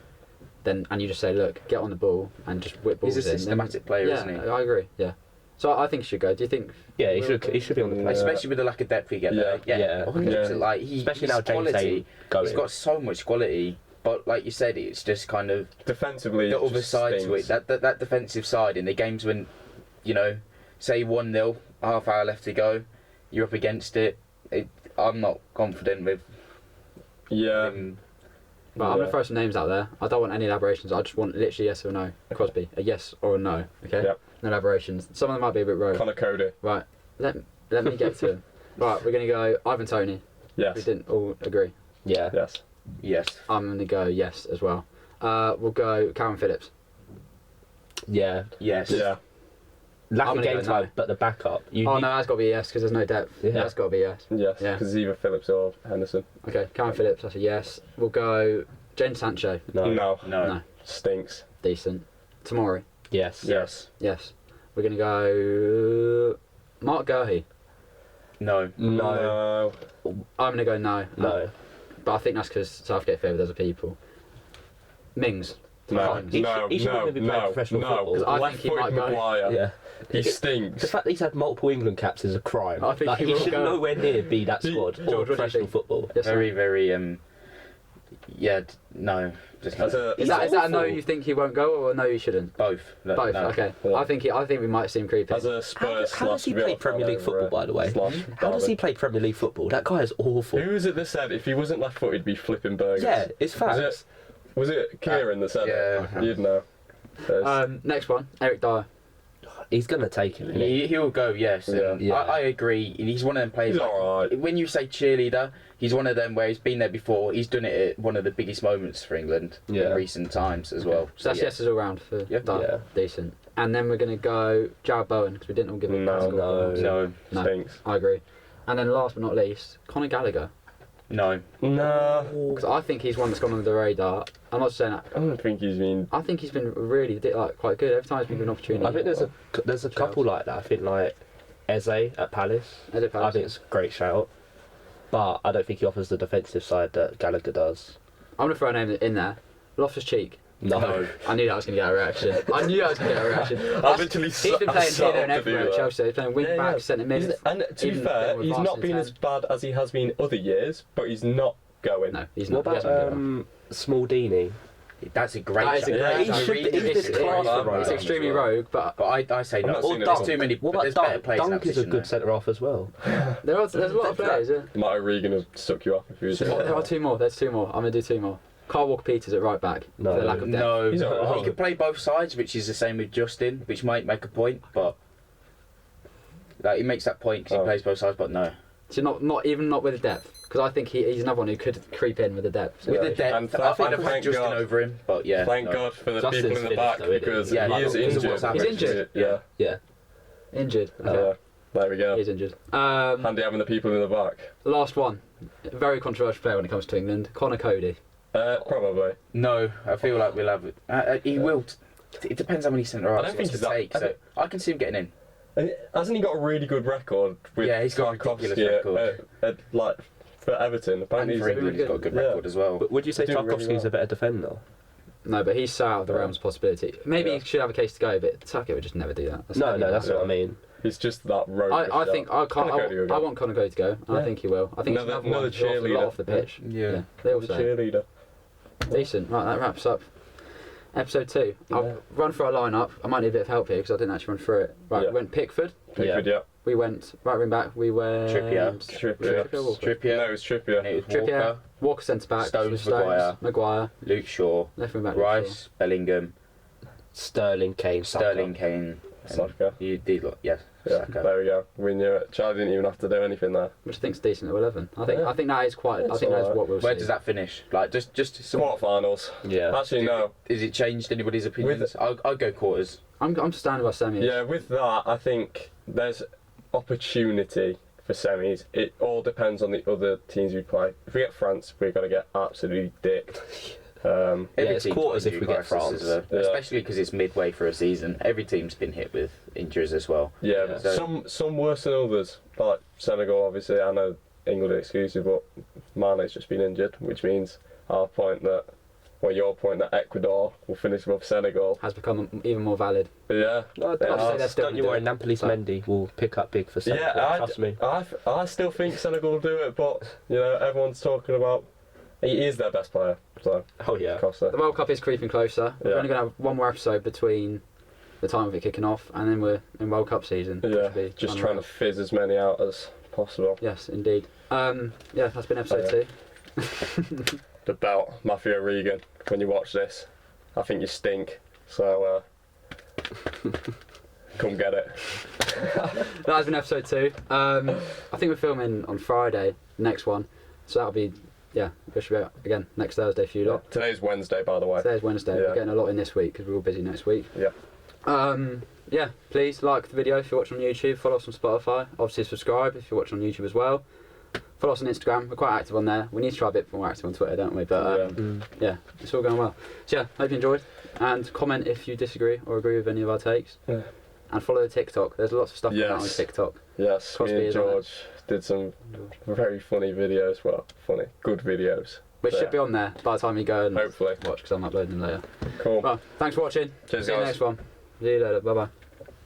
[SPEAKER 1] then and you just say, look, get on the ball and just whip balls
[SPEAKER 4] He's a
[SPEAKER 1] in.
[SPEAKER 4] systematic player,
[SPEAKER 1] yeah,
[SPEAKER 4] isn't he?
[SPEAKER 1] I agree. Yeah. So I think he should go. Do you think?
[SPEAKER 2] Yeah, he
[SPEAKER 1] Will
[SPEAKER 2] should.
[SPEAKER 1] go?
[SPEAKER 2] He should be on the
[SPEAKER 3] Yeah.
[SPEAKER 2] play.
[SPEAKER 4] Especially with the lack of depth we get there.
[SPEAKER 3] Yeah.
[SPEAKER 2] Yeah.
[SPEAKER 4] 100%. Like
[SPEAKER 2] Especially
[SPEAKER 4] he's
[SPEAKER 2] now James
[SPEAKER 4] quality.
[SPEAKER 2] Ain't going.
[SPEAKER 4] He's got so much quality, but like you said, it's just kind of
[SPEAKER 3] Defensively,
[SPEAKER 4] the
[SPEAKER 3] it
[SPEAKER 4] other
[SPEAKER 3] just
[SPEAKER 4] side
[SPEAKER 3] stinks.
[SPEAKER 4] to it. That defensive side in the games when, you know, say 1-0, half hour left to go, you're up against it. I'm not confident with
[SPEAKER 3] Yeah.
[SPEAKER 4] him.
[SPEAKER 1] But I'm gonna throw some names out there. I don't want any elaborations. I just want literally yes or no. Crosby, a yes or a no. Okay.
[SPEAKER 3] Yep.
[SPEAKER 1] No elaborations. Some of them might be a bit rogue.
[SPEAKER 3] Connor Cody.
[SPEAKER 1] Right. Let me get to him. Right. We're gonna go Ivan Toney. We
[SPEAKER 3] Yes.
[SPEAKER 1] didn't all agree.
[SPEAKER 2] Yeah.
[SPEAKER 3] Yes.
[SPEAKER 4] Yes.
[SPEAKER 1] I'm gonna go yes as well. We'll go Karen Phillips.
[SPEAKER 2] Yeah.
[SPEAKER 4] Yes.
[SPEAKER 3] Yeah.
[SPEAKER 2] lack
[SPEAKER 1] I'm
[SPEAKER 2] of
[SPEAKER 1] gonna
[SPEAKER 2] game
[SPEAKER 1] go
[SPEAKER 2] time,
[SPEAKER 1] no.
[SPEAKER 2] but the backup. You
[SPEAKER 1] Oh
[SPEAKER 2] need-
[SPEAKER 1] no, that's got to be a yes because there's no depth.
[SPEAKER 2] Yeah.
[SPEAKER 1] Yeah, that's got to be a yes.
[SPEAKER 3] Yes,
[SPEAKER 1] Yeah.
[SPEAKER 3] because it's either Phillips or Henderson.
[SPEAKER 1] Okay, Cameron Phillips, that's a yes. We'll go Jane Sancho.
[SPEAKER 2] No.
[SPEAKER 3] No.
[SPEAKER 1] No.
[SPEAKER 3] Stinks.
[SPEAKER 1] Decent. Tomori.
[SPEAKER 2] Yes.
[SPEAKER 3] Yes.
[SPEAKER 1] Yes. We're gonna go Mark Gurhey.
[SPEAKER 4] No.
[SPEAKER 3] No.
[SPEAKER 1] I'm gonna go no.
[SPEAKER 2] No.
[SPEAKER 1] But I think that's because Southgate favoured other people. Mings.
[SPEAKER 3] No.
[SPEAKER 1] Mings.
[SPEAKER 2] He shouldn't even be playing professional football.
[SPEAKER 1] Because I think he might
[SPEAKER 3] Left-footed
[SPEAKER 1] go.
[SPEAKER 3] Maguire.
[SPEAKER 2] Yeah.
[SPEAKER 3] He
[SPEAKER 2] The
[SPEAKER 3] stinks.
[SPEAKER 2] fact that he's had multiple England caps is a crime.
[SPEAKER 1] I think
[SPEAKER 2] like,
[SPEAKER 1] he
[SPEAKER 2] he
[SPEAKER 1] will
[SPEAKER 2] should
[SPEAKER 1] go.
[SPEAKER 2] nowhere near be that squad
[SPEAKER 1] George, what do
[SPEAKER 2] or
[SPEAKER 1] you
[SPEAKER 2] professional
[SPEAKER 1] think?
[SPEAKER 2] football.
[SPEAKER 1] Yes,
[SPEAKER 4] Very,
[SPEAKER 1] sir.
[SPEAKER 4] very. No. Just
[SPEAKER 3] As a,
[SPEAKER 1] Is that a no?
[SPEAKER 2] awful.
[SPEAKER 1] You think he won't go, or no? You shouldn't.
[SPEAKER 4] both. No,
[SPEAKER 1] Both.
[SPEAKER 4] no.
[SPEAKER 1] Okay.
[SPEAKER 3] Yeah.
[SPEAKER 1] I think we might see him creeping.
[SPEAKER 3] as a Spurs
[SPEAKER 2] How does he play Premier League football, by the way? How does he play Premier League football? That guy is awful.
[SPEAKER 3] Who was it that said if he wasn't left-footed, he'd be flipping burgers?
[SPEAKER 2] Yeah, it's facts.
[SPEAKER 3] Was it Kieran that said
[SPEAKER 4] Yeah.
[SPEAKER 3] it? You'd know. There's-
[SPEAKER 1] Next one, Eric Dyer.
[SPEAKER 2] He's gonna take him. Isn't he?
[SPEAKER 4] He'll go, yes. And
[SPEAKER 2] Yeah.
[SPEAKER 4] I agree. He's one of them players.
[SPEAKER 3] He's
[SPEAKER 4] like,
[SPEAKER 3] alright.
[SPEAKER 4] when you say cheerleader, he's one of them where he's been there before. He's done it at one of the biggest moments for England
[SPEAKER 2] Yeah.
[SPEAKER 4] in recent times as well.
[SPEAKER 1] So that's
[SPEAKER 4] yeah.
[SPEAKER 1] yeses all round for
[SPEAKER 4] Yeah.
[SPEAKER 1] Dyer.
[SPEAKER 2] Yeah.
[SPEAKER 1] Decent. And then we're gonna go Jared Bowen because we didn't all give him
[SPEAKER 3] No,
[SPEAKER 1] a score.
[SPEAKER 2] no.
[SPEAKER 4] No,
[SPEAKER 3] Stinks.
[SPEAKER 1] I agree. And then last but not least, Conor Gallagher.
[SPEAKER 4] no.
[SPEAKER 3] No.
[SPEAKER 1] Because I think he's one that's gone under the radar. I'm not saying that.
[SPEAKER 3] I don't think he's been.
[SPEAKER 1] I think he's been really quite good every time he's been given an opportunity.
[SPEAKER 2] I think there's a couple like that. I think like Eze at Palace.
[SPEAKER 1] Eze at Palace.
[SPEAKER 2] I think it's a great shout, but I don't think he offers the defensive side that Gallagher does.
[SPEAKER 1] I'm gonna throw a name in there. Loftus Cheek.
[SPEAKER 2] No.
[SPEAKER 1] I knew that was gonna get a reaction. I knew I was gonna get a reaction.
[SPEAKER 3] I've literally
[SPEAKER 1] He's been playing here, there, and everywhere at Chelsea. He's playing wing
[SPEAKER 3] Yeah,
[SPEAKER 1] back,
[SPEAKER 3] yeah.
[SPEAKER 1] centre mid.
[SPEAKER 3] And to be
[SPEAKER 1] even
[SPEAKER 3] fair,
[SPEAKER 1] playing with
[SPEAKER 3] he's not
[SPEAKER 1] Arsenal
[SPEAKER 3] been as bad as he has been other years, but he's not going.
[SPEAKER 1] No, he's
[SPEAKER 2] What
[SPEAKER 1] not. He
[SPEAKER 2] about
[SPEAKER 1] hasn't been good.
[SPEAKER 2] Smaldini?
[SPEAKER 4] That's a great
[SPEAKER 1] That is a
[SPEAKER 4] shout.
[SPEAKER 1] great
[SPEAKER 2] He
[SPEAKER 1] shout.
[SPEAKER 2] should be- he's
[SPEAKER 1] It's-
[SPEAKER 2] the class
[SPEAKER 1] it's-
[SPEAKER 2] for
[SPEAKER 1] It's
[SPEAKER 2] Rome
[SPEAKER 1] extremely
[SPEAKER 4] as well.
[SPEAKER 1] rogue, but
[SPEAKER 4] But I say
[SPEAKER 3] I've
[SPEAKER 4] no.
[SPEAKER 3] not seen it
[SPEAKER 4] There's
[SPEAKER 3] at
[SPEAKER 4] too
[SPEAKER 3] all.
[SPEAKER 4] many.
[SPEAKER 2] What
[SPEAKER 4] But there's
[SPEAKER 2] about
[SPEAKER 4] better players in that
[SPEAKER 2] Dunk? Is a
[SPEAKER 4] position
[SPEAKER 2] good
[SPEAKER 4] there.
[SPEAKER 2] centre half as well.
[SPEAKER 1] there's a lot of players. Yeah.
[SPEAKER 3] Matt O'Regan will suck you up if he was.
[SPEAKER 1] There are two more. There's two more. I'm gonna do two more. Carl Walker-Peters at right back.
[SPEAKER 2] No.
[SPEAKER 1] For the lack of depth.
[SPEAKER 4] No,
[SPEAKER 3] He's alright.
[SPEAKER 4] he can play both sides, which is the same with Justin, which might make a point, but like he makes that point because he plays both sides. But no,
[SPEAKER 1] So not even with the depth, because I think he's another one who could creep in with the depth.
[SPEAKER 4] with the
[SPEAKER 3] And
[SPEAKER 4] depth, I think
[SPEAKER 3] and
[SPEAKER 4] I've had
[SPEAKER 3] thank
[SPEAKER 4] Justin
[SPEAKER 3] God.
[SPEAKER 4] over him. But yeah,
[SPEAKER 3] Thank
[SPEAKER 4] no.
[SPEAKER 3] God for the
[SPEAKER 2] Justin's
[SPEAKER 3] people in the
[SPEAKER 2] finished
[SPEAKER 3] back
[SPEAKER 2] though, isn't he?
[SPEAKER 3] because
[SPEAKER 4] Yeah,
[SPEAKER 3] he
[SPEAKER 4] like,
[SPEAKER 3] is
[SPEAKER 4] because of
[SPEAKER 3] injured.
[SPEAKER 4] what's happened.
[SPEAKER 1] He's injured.
[SPEAKER 3] Yeah.
[SPEAKER 2] Yeah.
[SPEAKER 1] Injured. Okay.
[SPEAKER 3] Yeah. There we go.
[SPEAKER 1] He's injured.
[SPEAKER 3] Handy having the people in the back.
[SPEAKER 1] Last one. Very controversial player when it comes to England. Connor Cody.
[SPEAKER 3] Probably.
[SPEAKER 4] No, I feel like we'll have it. He will. It depends how many centre
[SPEAKER 3] I
[SPEAKER 4] halves
[SPEAKER 3] don't
[SPEAKER 4] he
[SPEAKER 3] think
[SPEAKER 4] wants
[SPEAKER 3] he's
[SPEAKER 4] to
[SPEAKER 3] that-
[SPEAKER 4] take. So I can see him getting in.
[SPEAKER 3] And hasn't he got a really good record with
[SPEAKER 4] Yeah, he's got a ridiculous record.
[SPEAKER 3] Like for Everton,
[SPEAKER 4] And
[SPEAKER 3] apparently
[SPEAKER 4] for
[SPEAKER 3] he's
[SPEAKER 4] England, he's got a good
[SPEAKER 3] Yeah.
[SPEAKER 4] record as well.
[SPEAKER 2] But would you say
[SPEAKER 3] Doing really
[SPEAKER 2] Tarkovsky's
[SPEAKER 3] well.
[SPEAKER 2] a better defender?
[SPEAKER 1] No, but he's so out of the realms of possibility. Maybe
[SPEAKER 3] Yeah.
[SPEAKER 1] he should have a case to go, but Tucker would just never do that.
[SPEAKER 2] No, that's
[SPEAKER 3] Yeah.
[SPEAKER 2] what I mean.
[SPEAKER 3] He's just that rogue.
[SPEAKER 1] I think I can't.
[SPEAKER 3] Connor Cody will go.
[SPEAKER 1] I want Connor Cody to go, and I
[SPEAKER 3] Yeah.
[SPEAKER 1] think he will. I think he's
[SPEAKER 3] Another-
[SPEAKER 1] another one
[SPEAKER 3] another
[SPEAKER 1] who offers a lot
[SPEAKER 3] cheerleader.
[SPEAKER 1] off the pitch.
[SPEAKER 4] Yeah.
[SPEAKER 1] They all
[SPEAKER 3] the
[SPEAKER 1] say.
[SPEAKER 3] cheerleader.
[SPEAKER 1] Decent. Right, that wraps up episode 2.
[SPEAKER 3] Yeah.
[SPEAKER 1] I'll run through our lineup. I might need a bit of help here because I didn't actually run through it. Right,
[SPEAKER 3] Yeah.
[SPEAKER 1] we went Pickford.
[SPEAKER 3] Pickford, yeah.
[SPEAKER 1] We went right wing back. We went
[SPEAKER 4] Trippier.
[SPEAKER 1] Trippier, Walker.
[SPEAKER 4] Trippier.
[SPEAKER 3] No, it's
[SPEAKER 4] And
[SPEAKER 3] Trippier.
[SPEAKER 4] it was
[SPEAKER 1] Trippier.
[SPEAKER 4] Walker,
[SPEAKER 1] Walker centre back.
[SPEAKER 4] Stones,
[SPEAKER 1] Maguire.
[SPEAKER 4] Luke Shaw,
[SPEAKER 1] Left wing back.
[SPEAKER 4] Rice, Bellingham,
[SPEAKER 2] Sterling, Kane, Saka.
[SPEAKER 4] Sterling, Kane. and
[SPEAKER 3] Saka.
[SPEAKER 4] You did look, yes.
[SPEAKER 3] Yeah,
[SPEAKER 4] Saka.
[SPEAKER 3] there we go. We knew it. Charlie didn't even have to do anything there.
[SPEAKER 1] Which I think's decent at 11. I think
[SPEAKER 3] Yeah.
[SPEAKER 1] I think that is quite. I
[SPEAKER 3] It's
[SPEAKER 1] think that's
[SPEAKER 3] alright.
[SPEAKER 1] what we'll
[SPEAKER 4] Where
[SPEAKER 1] see.
[SPEAKER 4] does that finish? Like just some.
[SPEAKER 3] Quarterfinals.
[SPEAKER 2] Yeah.
[SPEAKER 3] Actually, no.
[SPEAKER 4] Is it changed anybody's opinions? I'll go quarters.
[SPEAKER 1] I'm standing by semis.
[SPEAKER 3] Yeah, with that, I think there's opportunity for semis. It all depends on the other teams we play. If we get France, we're going to get absolutely dicked.
[SPEAKER 4] Every
[SPEAKER 2] it's
[SPEAKER 4] team's
[SPEAKER 2] quarters
[SPEAKER 4] got
[SPEAKER 2] if we
[SPEAKER 4] injury
[SPEAKER 2] get
[SPEAKER 4] crisis,
[SPEAKER 2] France.
[SPEAKER 3] Yeah.
[SPEAKER 4] especially because it's midway through a season. Every team's been hit with injuries as well.
[SPEAKER 3] Yeah,
[SPEAKER 2] Yeah.
[SPEAKER 3] but some worse than others. Like Senegal, obviously, I know England are exclusive, but Mane's just been injured, which means your point that Ecuador will finish above Senegal.
[SPEAKER 1] Has become even more valid.
[SPEAKER 3] But yeah,
[SPEAKER 2] No,
[SPEAKER 1] I'd say they're still
[SPEAKER 2] don't you
[SPEAKER 1] gonna
[SPEAKER 2] worry,
[SPEAKER 1] do it.
[SPEAKER 2] Nampalys
[SPEAKER 1] So-
[SPEAKER 2] Mendy will pick up big for Senegal.
[SPEAKER 3] yeah,
[SPEAKER 2] Trust me.
[SPEAKER 3] I still think Senegal will do it, but you know everyone's talking about he is their best player, so
[SPEAKER 2] Oh yeah.
[SPEAKER 3] Costa.
[SPEAKER 1] The World Cup is creeping closer. We're
[SPEAKER 3] Yeah.
[SPEAKER 1] only going to have one more episode between the time of it kicking off and then we're in World Cup season. which
[SPEAKER 3] Yeah,
[SPEAKER 1] will be
[SPEAKER 3] just
[SPEAKER 1] unreal.
[SPEAKER 3] trying to fizz as many out as possible.
[SPEAKER 1] Yes, indeed. Yeah, that's been episode
[SPEAKER 3] Oh,
[SPEAKER 1] 2.
[SPEAKER 3] The belt, Matthew O'Regan. When you watch this, I think you stink. So come get it.
[SPEAKER 1] That has been episode 2. I think we're filming on Friday, the next one. So that'll be, we should be out again next Thursday for you lot.
[SPEAKER 3] Today's Wednesday, by the way.
[SPEAKER 1] Today's Wednesday.
[SPEAKER 3] Yeah.
[SPEAKER 1] We're getting a lot in this week because we're all busy next week.
[SPEAKER 3] Yeah.
[SPEAKER 1] yeah, please like the video if you're watching on YouTube. Follow us on Spotify. Obviously, subscribe if you're watching on YouTube as well. Follow us on Instagram. We're quite active on there. We need to try a bit more active on Twitter, don't we? But yeah, it's all going well. So yeah, hope you enjoyed. And comment if you disagree or agree with any of our takes.
[SPEAKER 3] Yeah.
[SPEAKER 1] And follow the TikTok. There's lots of stuff going out on TikTok.
[SPEAKER 3] Yes,
[SPEAKER 1] Crosby
[SPEAKER 3] me and
[SPEAKER 1] is on it.
[SPEAKER 3] George did some very funny videos. Well, funny, good videos.
[SPEAKER 1] Which
[SPEAKER 3] So,
[SPEAKER 1] should be on there by the time you go and
[SPEAKER 3] hopefully.
[SPEAKER 1] watch, because I'm uploading them later.
[SPEAKER 3] Cool.
[SPEAKER 1] Well, thanks for watching.
[SPEAKER 3] Cheers,
[SPEAKER 1] See you
[SPEAKER 3] guys.
[SPEAKER 1] next one. See you later. Bye bye.